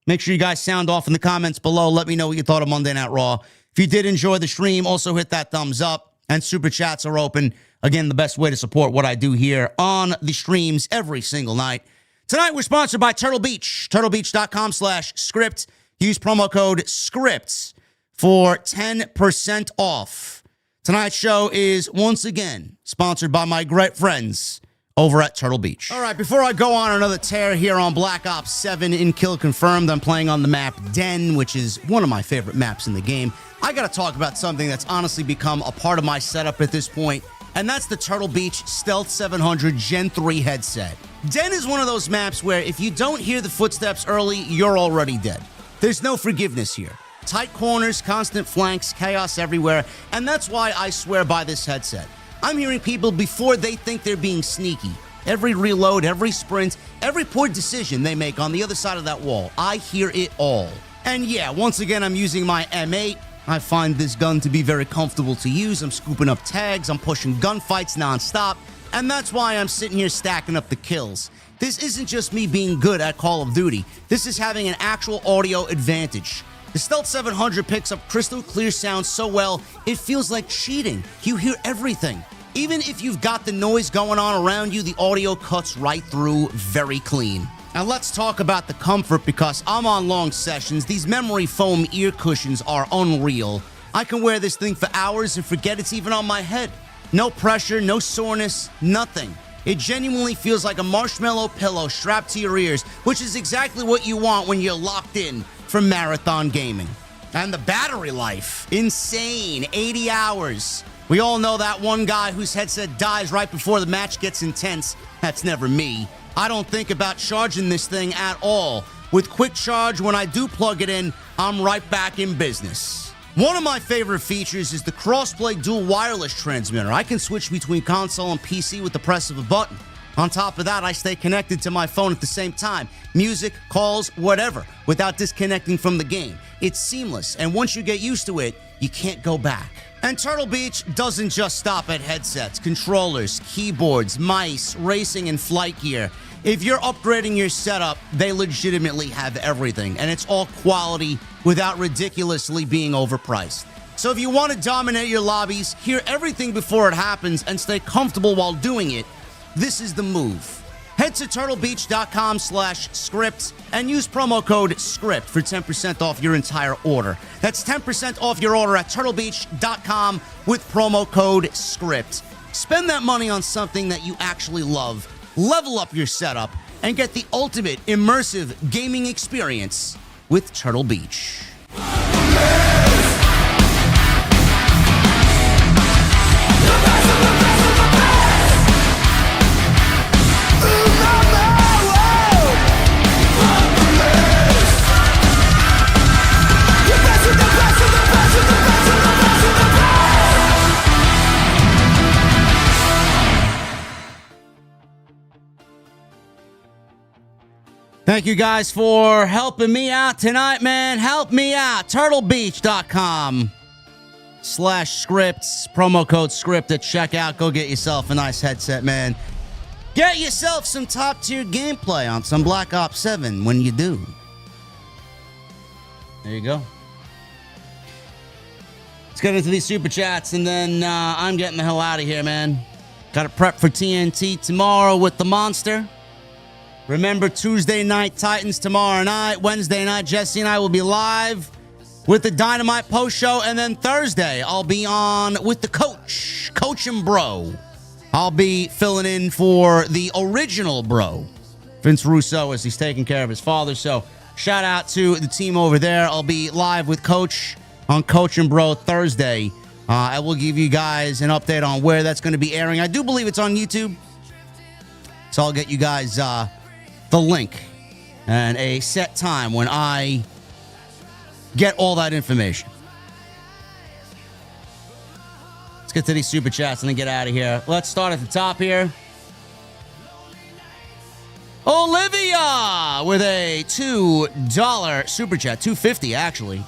A: make sure you guys sound off in the comments below. Let me know what you thought of Monday Night Raw. If you did enjoy the stream, also hit that thumbs up. And super chats are open. Again, the best way to support what I do here on the streams every single night. Tonight, we're sponsored by Turtle Beach. TurtleBeach.com/script. Use promo code SCRIPTS for 10% off. Tonight's show is once again sponsored by my great friends over at Turtle Beach. All right, before I go on another tear here on Black Ops 7 in Kill Confirmed, I'm playing on the map Den, which is one of my favorite maps in the game. I got to talk about something that's honestly become a part of my setup at this point, and that's the Turtle Beach Stealth 700 Gen 3 headset. Den is one of those maps where if you don't hear the footsteps early, you're already dead. There's no forgiveness here. Tight corners, constant flanks, chaos everywhere, and that's why I swear by this headset. I'm hearing people before they think they're being sneaky. Every reload, every sprint, every poor decision they make on the other side of that wall, I hear it all. And yeah, once again, I'm using my M8. I find this gun to be very comfortable to use. I'm scooping up tags, I'm pushing gunfights nonstop, and that's why I'm sitting here stacking up the kills. This isn't just me being good at Call of Duty. This is having an actual audio advantage. The Stealth 700 picks up crystal clear sound so well, it feels like cheating. You hear everything. Even if you've got the noise going on around you, the audio cuts right through very clean. Now let's talk about the comfort because I'm on long sessions. These memory foam ear cushions are unreal. I can wear this thing for hours and forget it's even on my head. No pressure, no soreness, nothing. It genuinely feels like a marshmallow pillow strapped to your ears, which is exactly what you want when you're locked in for marathon gaming. And the battery life, insane, 80 hours. We all know that one guy whose headset dies right before the match gets intense. That's never me. I don't think about charging this thing at all. With quick charge, when I do plug it in, I'm right back in business. One of my favorite features is the crossplay dual wireless transmitter. I can switch between console and PC with the press of a button. On top of that, I stay connected to my phone at the same time. Music, calls, whatever, without disconnecting from the game. It's seamless, and once you get used to it, you can't go back. And Turtle Beach doesn't just stop at headsets, controllers, keyboards, mice, racing, and flight gear. If you're upgrading your setup, they legitimately have everything, and it's all quality without ridiculously being overpriced. So if you want to dominate your lobbies, hear everything before it happens, and stay comfortable while doing it, this is the move. Head to turtlebeach.com/script and use promo code SCRIPT for 10% off your entire order. That's 10% off your order at turtlebeach.com with promo code SCRIPT. Spend that money on something that you actually love. Level up your setup and get the ultimate immersive gaming experience with Turtle Beach. Thank you guys for helping me out tonight, man. Help me out. turtlebeach.com/scripts. Promo code script at checkout. Go get yourself a nice headset, man. Get yourself some top-tier gameplay on some Black Ops 7 when you do. There you go. Let's get into these super chats, and then I'm getting the hell out of here, man. Got to prep for TNT tomorrow with the Monster. Remember, Tuesday night Titans tomorrow night. Wednesday night, Jesse and I will be live with the Dynamite post show. And then Thursday, I'll be on with the Coach and Bro. I'll be filling in for the original Bro, Vince Russo, as he's taking care of his father. So shout out to the team over there. I'll be live with Coach on Coach and Bro Thursday. I will give you guys an update on where that's going to be airing. I do believe it's on YouTube. So I'll get you guys the link and a set time when I get all that information. Let's get to these super chats and then get out of here. Let's start at the top here. Olivia with a $2 super chat. $2.50 actually.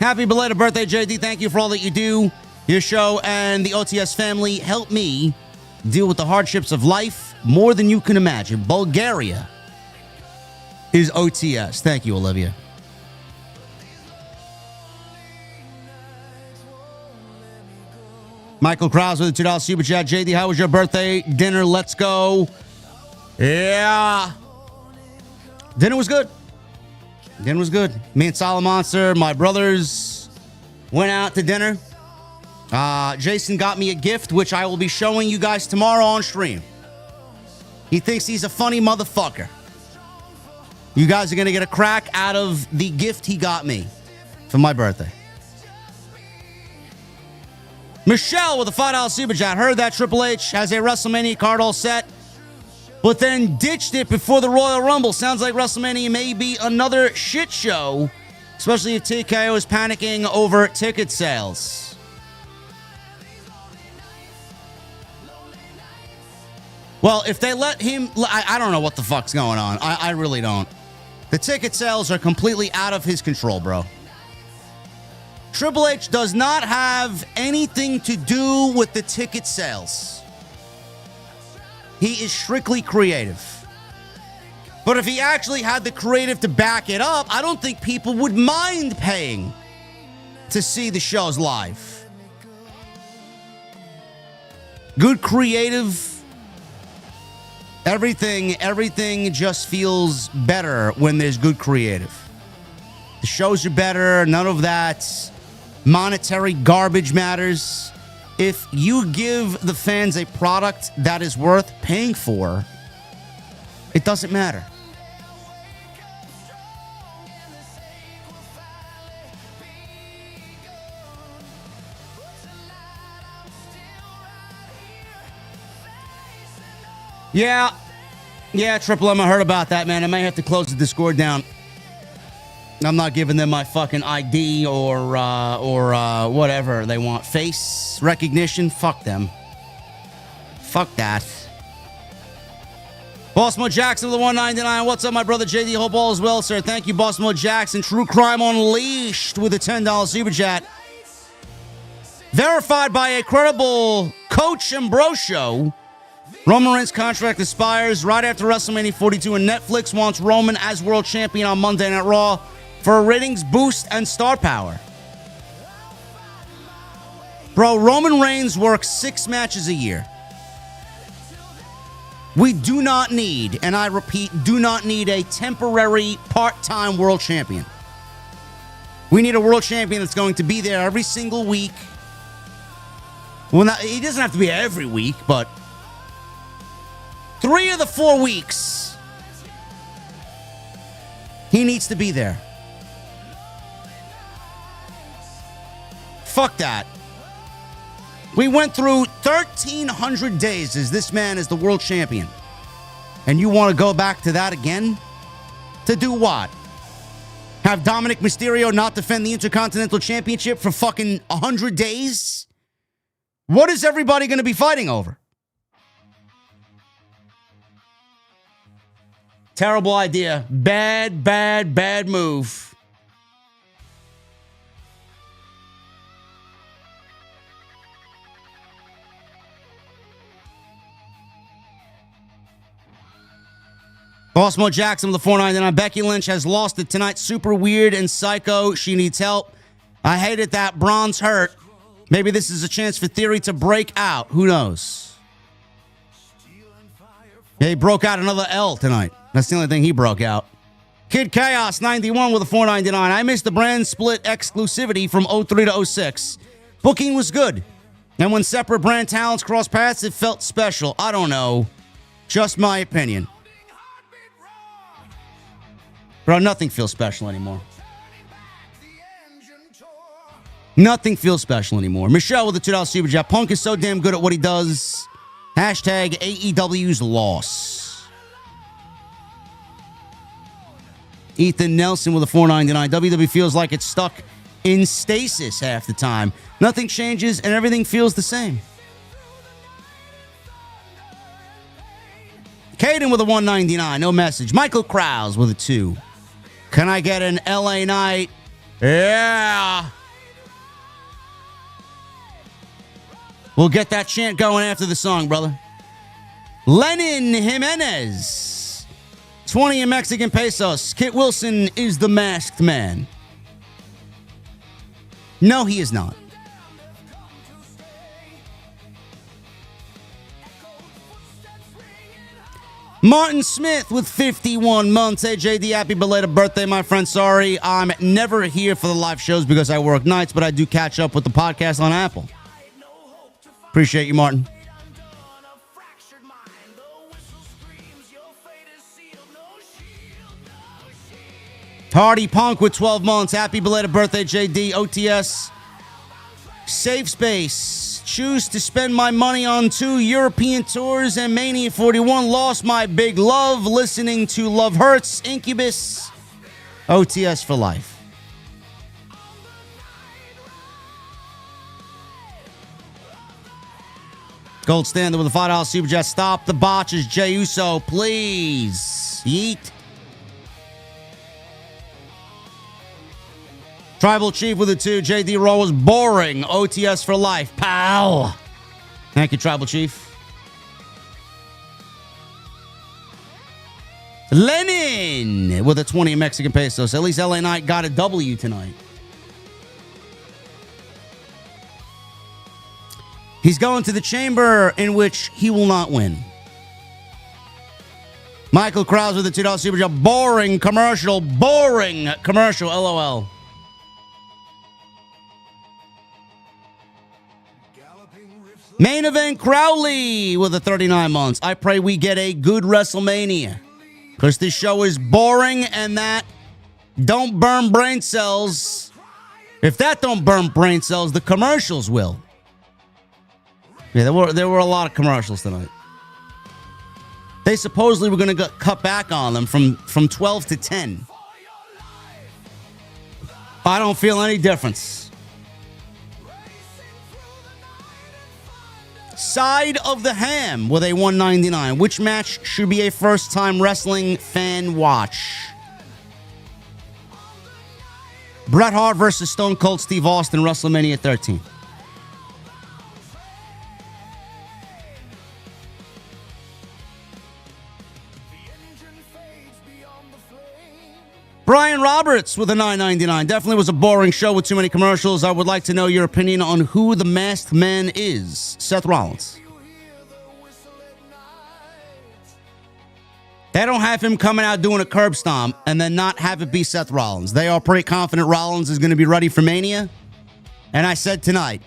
A: Happy belated birthday, JD. Thank you for all that you do. Your show and the OTS family help me deal with the hardships of life more than you can imagine. Bulgaria is OTS. Thank you, Olivia. Michael Krause with a $2 super chat. JD, how was your birthday dinner? Let's go. Yeah. Dinner was good. Dinner was good. Me and Solid Monster, my brothers, went out to dinner. Jason got me a gift, which I will be showing you guys tomorrow on stream. He thinks he's a funny motherfucker. You guys are going to get a crack out of the gift he got me for my birthday. Michelle with a $5 super chat. Heard that Triple H has a WrestleMania card all set, but then ditched it before the Royal Rumble. Sounds like WrestleMania may be another shit show, especially if TKO is panicking over ticket sales. Well, if they let him... I don't know what the fuck's going on. I really don't. The ticket sales are completely out of his control, bro. Triple H does not have anything to do with the ticket sales. He is strictly creative. But if he actually had the creative to back it up, I don't think people would mind paying to see the shows live. Good creative... Everything just feels better when there's good creative. The shows are better. None of that monetary garbage matters. If you give the fans a product that is worth paying for, it doesn't matter. Yeah, Triple M, I heard about that, man. I may have to close the Discord down. I'm not giving them my fucking ID or whatever they want. Face recognition, fuck them. Fuck that. Boss Mo Jackson with the 199. What's up, my brother JD? Hope all is well, sir. Thank you, Boss Mo Jackson. True Crime Unleashed with a $10 super chat. Verified by a credible Coach and Bro show. Roman Reigns' contract expires right after WrestleMania 42, and Netflix wants Roman as world champion on Monday Night Raw for a ratings boost and star power. Bro, Roman Reigns works 6 matches a year. We do not need, and I repeat, do not need a temporary part-time world champion. We need a world champion that's going to be there every single week. Well, he doesn't have to be every week, but 3 of the 4 weeks, he needs to be there. Fuck that. We went through 1,300 days as this man is the world champion. And you want to go back to that again? To do what? Have Dominik Mysterio not defend the Intercontinental Championship for fucking 100 days? What is everybody going to be fighting over? Terrible idea. Bad, bad, bad move. Osmo Jackson with the $4.99. Becky Lynch has lost it tonight. Super weird and psycho. She needs help. I hated that. Bron's hurt. Maybe this is a chance for Theory to break out. Who knows? Yeah, he broke out another L tonight. That's the only thing he broke out. Kid Chaos 91 with a $4.99. I missed the brand split exclusivity from 03 to 06. Booking was good. And when separate brand talents crossed paths, it felt special. I don't know. Just my opinion. Bro, nothing feels special anymore. Nothing feels special anymore. Michelle with the $2 super chat. Punk is so damn good at what he does. Hashtag AEW's loss. Ethan Nelson with a $4.99. WWE feels like it's stuck in stasis half the time. Nothing changes and everything feels the same. Caden with a $1.99. No message. Michael Krause with a 2. Can I get an LA Knight? Yeah. We'll get that chant going after the song, brother. Lenin Jimenez. 20 in Mexican pesos. Kit Wilson is the masked man. No, he is not. Martin Smith with 51 months. Hey, JD, happy belated birthday, my friend. Sorry, I'm never here for the live shows because I work nights, but I do catch up with the podcast on Apple. Appreciate you, Martin. Hardy Punk with 12 months. Happy belated birthday, JD. OTS. Safe Space. Choose to spend my money on 2 European tours and Mania 41. Lost my big love listening to Love Hurts. Incubus. OTS for life. Gold Standard with a $5 super chat. Stop the botches, Jey Uso, please. Yeet. Tribal Chief with a 2. JD Raw was boring. OTS for life. Pow. Thank you, Tribal Chief. Lenin with a 20 Mexican pesos. At least LA Knight got a W tonight. He's going to the chamber in which he will not win. Michael Krause with a $2 super chat. Boring commercial. Boring commercial. LOL. Main Event Crowley with a 39 months. I pray we get a good WrestleMania. Because this show is boring and that don't burn brain cells. If that don't burn brain cells, the commercials will. Yeah, there were a lot of commercials tonight. They supposedly were going to cut back on them from 12 to 10. I don't feel any difference. Side of the Ham with a $1.99. Which match should be a first-time wrestling fan watch? Bret Hart versus Stone Cold Steve Austin, WrestleMania 13. Brian Roberts with a $9.99. Definitely was a boring show with too many commercials. I would like to know your opinion on who the masked man is. Seth Rollins. They don't have him coming out doing a curb stomp and then not have it be Seth Rollins. They are pretty confident Rollins is going to be ready for Mania. And I said tonight,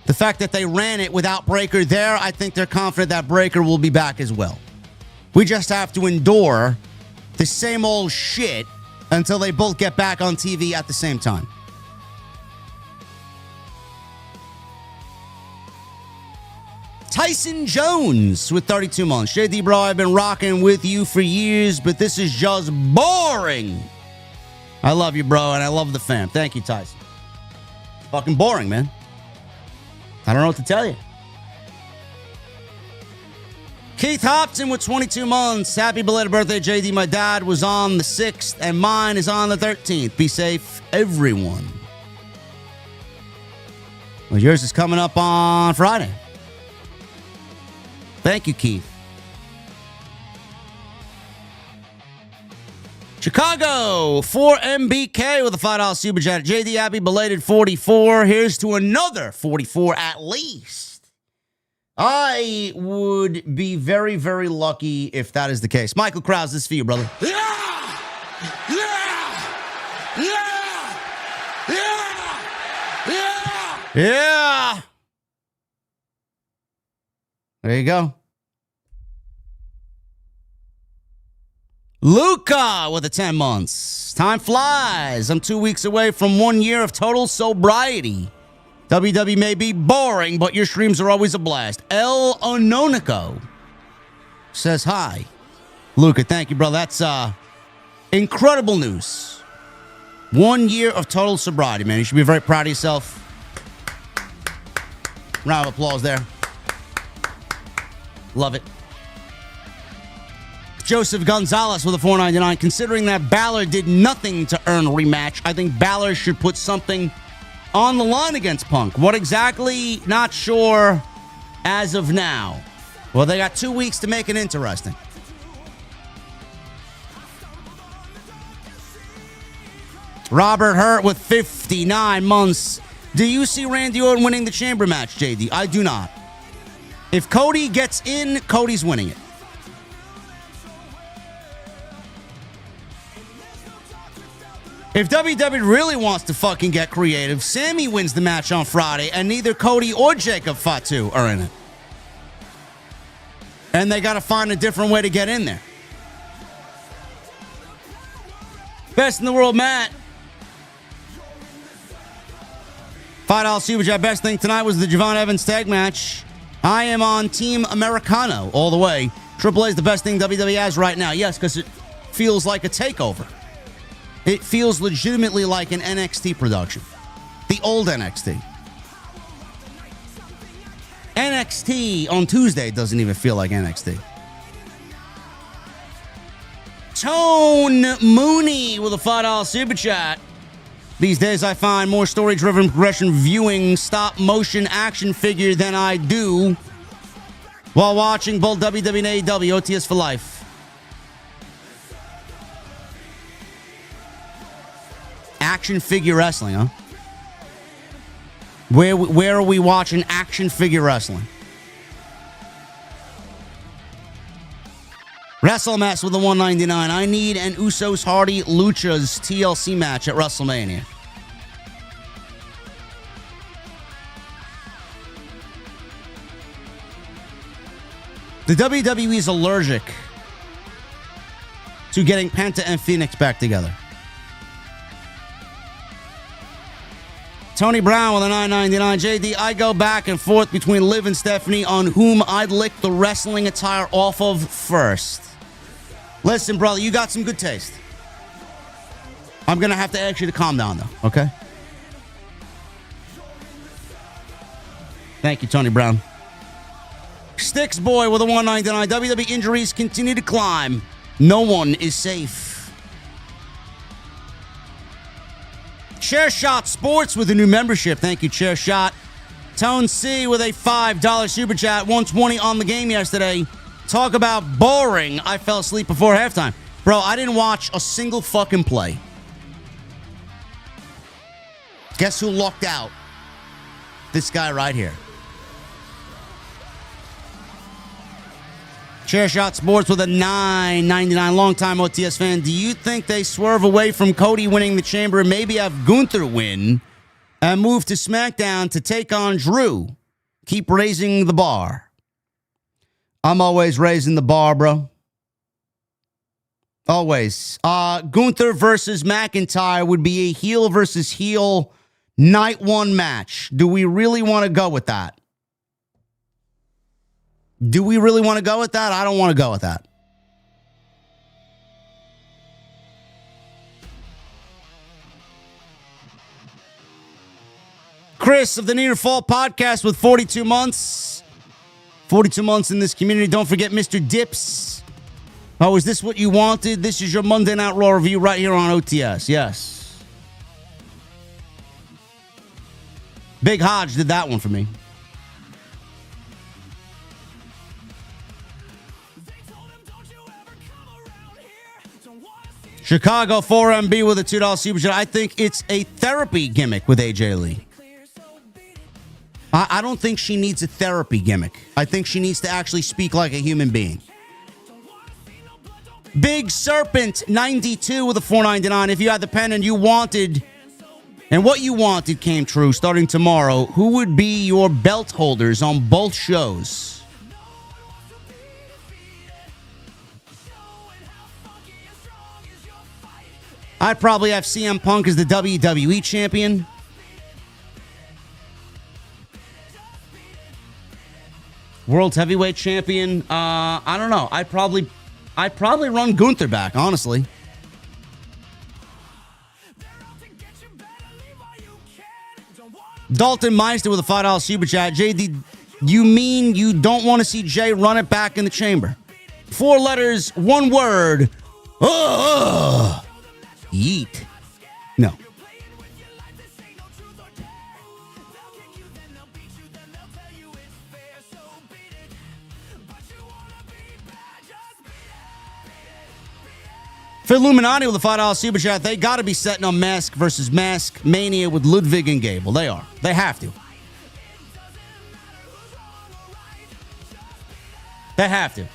A: the fact that they ran it without Breakker there, I think they're confident that Breakker will be back as well. We just have to endure the same old shit until they both get back on TV at the same time. Tyson Jones with 32 months. JD Bro, I've been rocking with you for years, but this is just boring. I love you, bro, and I love the fam. Thank you, Tyson. Fucking boring, man. I don't know what to tell you. Keith Hopton with 22 months. Happy belated birthday, JD. My dad was on the 6th, and mine is on the 13th. Be safe, everyone. Well, yours is coming up on Friday. Thank you, Keith. Chicago, 4MBK with a $5 super chat. JD, happy belated 44. Here's to another 44 at least. I would be very, very lucky if that is the case. Michael Krause, this is for you, brother.
B: Yeah! Yeah! Yeah! Yeah! Yeah!
A: Yeah! There you go. Luca with the 10 months. Time flies. I'm 2 weeks away from 1 year of total sobriety. WWE may be boring, but your streams are always a blast. El Ononico says hi. Luca, thank you, bro. That's incredible news. 1 year of total sobriety, man. You should be very proud of yourself. Round of applause there. Love it. Joseph Gonzalez with a $4.99. Considering that Balor did nothing to earn a rematch, I think Balor should put something on the line against Punk. What exactly? Not sure as of now. Well, they got 2 weeks to make it interesting. Robert Hurt with 59 months. Do you see Randy Orton winning the Chamber match, JD? I do not. If Cody gets in, Cody's winning it. If WWE really wants to fucking get creative, Sammy wins the match on Friday, and neither Cody or Jacob Fatu are in it. And they got to find a different way to get in there. Best in the world, Matt. $5 super chat. Best thing tonight was the Javon Evans tag match. I am on Team Americano all the way. Triple A is the best thing WWE has right now. Yes, because it feels like a takeover. It feels legitimately like an NXT production. The old NXT. NXT on Tuesday doesn't even feel like NXT. Tone Mooney with a $5 super chat. These days I find more story-driven progression viewing stop-motion action figure than I do while watching both WWE and AEW. OTS for life. Action figure wrestling, huh? Where are we watching action figure wrestling? WrestleMess with the $1.99. I need an Usos Hardy Luchas TLC match at WrestleMania. The WWE is allergic to getting Penta and Phoenix back together. Tony Brown with a $9.99. JD, I go back and forth between Liv and Stephanie on whom I'd lick the wrestling attire off of first. Listen, brother, you got some good taste. I'm going to have to ask you to calm down, though, okay? Thank you, Tony Brown. Sticks Boy with a $1.99. WWE injuries continue to climb. No one is safe. Chairshot Sports with a new membership. Thank you, Chairshot. Tone C with a $5 super chat. 120 on the game yesterday. Talk about boring. I fell asleep before halftime. Bro, I didn't watch a single fucking play. Guess who lucked out? This guy right here. Chairshot Sports with a $9.99. Longtime OTS fan. Do you think they swerve away from Cody winning the Chamber and maybe have Gunther win and move to SmackDown to take on Drew? Keep raising the bar. I'm always raising the bar, bro. Always. Gunther versus McIntyre would be a heel versus heel night one match. Do we really want to go with that? Do we really want to go with that? I don't want to go with that. Chris of the Near Fall Podcast with 42 months. 42 months in this community. Don't forget Mr. Dips. Oh, is this what you wanted? This is your Monday Night Raw review right here on OTS. Yes. Big Hodge did that one for me. Chicago 4MB with a $2 super chat. I think it's a therapy gimmick with AJ Lee. I don't think she needs a therapy gimmick. I think she needs to actually speak like a human being. Big Serpent 92 with a $4.99. If you had the pen and you wanted, and what you wanted came true starting tomorrow, who would be your belt holders on both shows? I'd probably have CM Punk as the WWE champion. World Heavyweight Champion. I don't know. I'd probably run Gunther back, honestly. Dalton Meister with a $5 super chat. JD, you mean you don't want to see Jay run it back in the chamber? 4 letters, 1 word. Yeet. No. For Illuminati with a $5 super chat, they got to be setting on Mask versus Mask Mania with Ludwig and Gable. They are. They have to. They have to.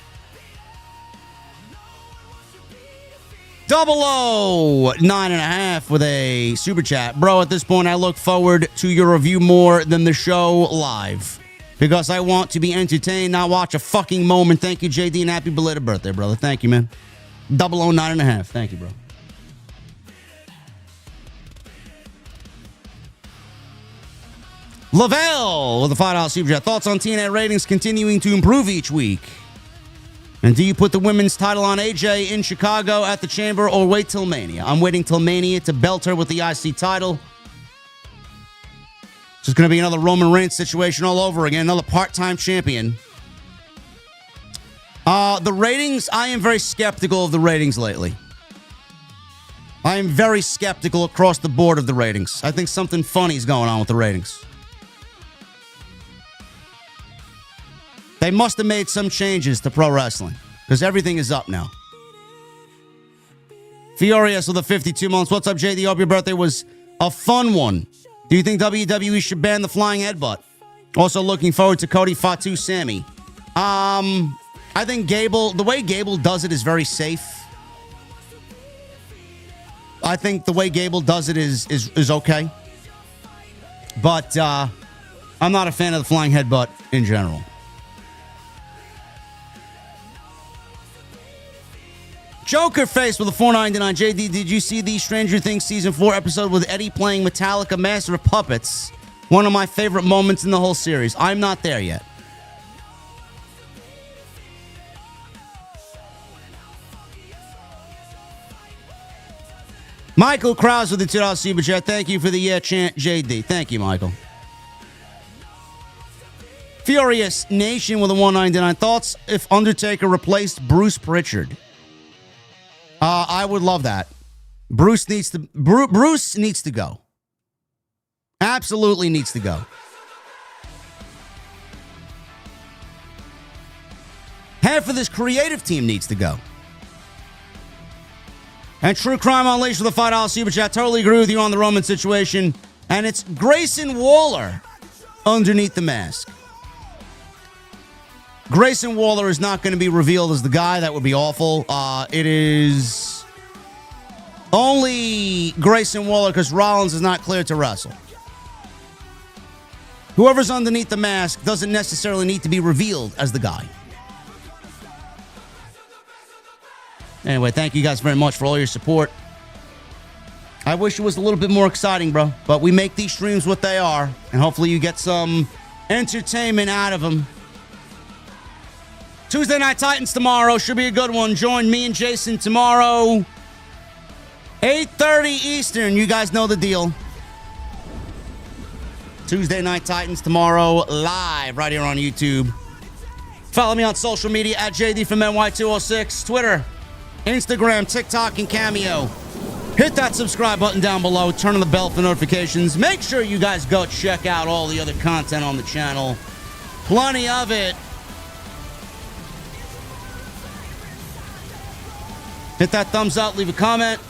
A: Double O 9.5 with a super chat. Bro, at this point, I look forward to your review more than the show live. Because I want to be entertained, not watch a fucking moment. Thank you, JD, and happy belated birthday, brother. Thank you, man. Double O 9.5. Thank you, bro. Lavelle with a $5 super chat. Thoughts on TNA ratings continuing to improve each week? And do you put the women's title on AJ in Chicago at the Chamber or wait till Mania? I'm waiting till Mania to belt her with the IC title. It's just going to be another Roman Reigns situation all over again. Another part-time champion. The ratings, I am very skeptical of the ratings lately. I am very skeptical across the board of the ratings. I think something funny is going on with the ratings. They must have made some changes to pro wrestling because everything is up now. Furious with the 52 months. What's up, JD? Hope your birthday was a fun one. Do you think WWE should ban the flying headbutt? Also looking forward to Cody, Fatu, Sammy. I think Gable, the way Gable does it is very safe. I think the way Gable does it is okay. But I'm not a fan of the flying headbutt in general. Joker Face with a $4.99. JD, did you see the Stranger Things Season 4 episode with Eddie playing Metallica Master of Puppets? One of my favorite moments in the whole series. I'm not there yet. Michael Krause with the $2 super chat. Thank you for the chant, JD. Thank you, Michael. Furious Nation with a $1.99. Thoughts if Undertaker replaced Bruce Pritchard? I would love that. Bruce needs to go. Absolutely needs to go. Half of this creative team needs to go. And True Crime Unleashed with a $5 super chat. Totally agree with you on the Roman situation. And it's Grayson Waller underneath the mask. Grayson Waller is not going to be revealed as the guy. That would be awful. It is only Grayson Waller because Rollins is not cleared to wrestle. Whoever's underneath the mask doesn't necessarily need to be revealed as the guy. Anyway, thank you guys very much for all your support. I wish it was a little bit more exciting, bro. But we make these streams what they are. And hopefully you get some entertainment out of them. Tuesday Night Titans tomorrow. Should be a good one. Join me and Jason tomorrow. 8:30 Eastern. You guys know the deal. Tuesday Night Titans tomorrow live right here on YouTube. Follow me on social media at JD from NY206, Twitter, Instagram, TikTok, and Cameo. Hit that subscribe button down below. Turn on the bell for notifications. Make sure you guys go check out all the other content on the channel. Plenty of it. Hit that thumbs up. Leave a comment.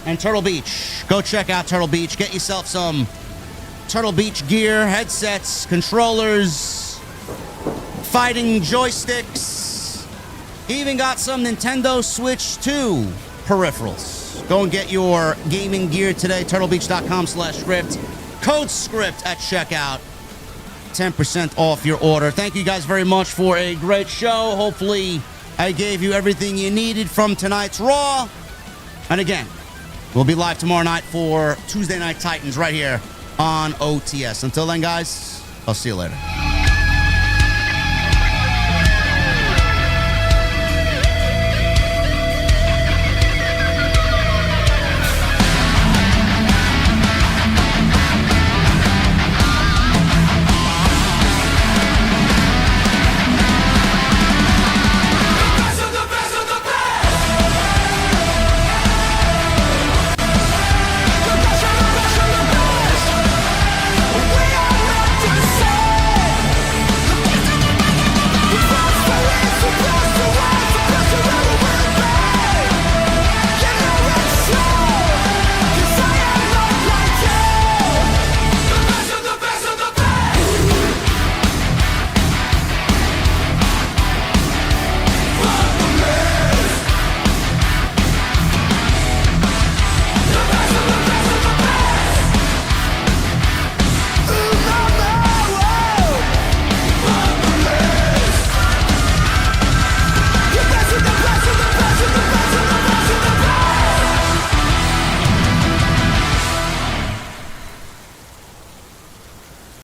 A: And Turtle Beach. Go check out Turtle Beach. Get yourself some Turtle Beach gear, headsets, controllers, fighting joysticks. Even got some Nintendo Switch 2 peripherals. Go and get your gaming gear today. TurtleBeach.com/script. Code SCRIPT at checkout. 10% off your order. Thank you guys very much for a great show. Hopefully, I gave you everything you needed from tonight's Raw. And again, we'll be live tomorrow night for Tuesday Night Titans right here on OTS. Until then, guys, I'll see you later.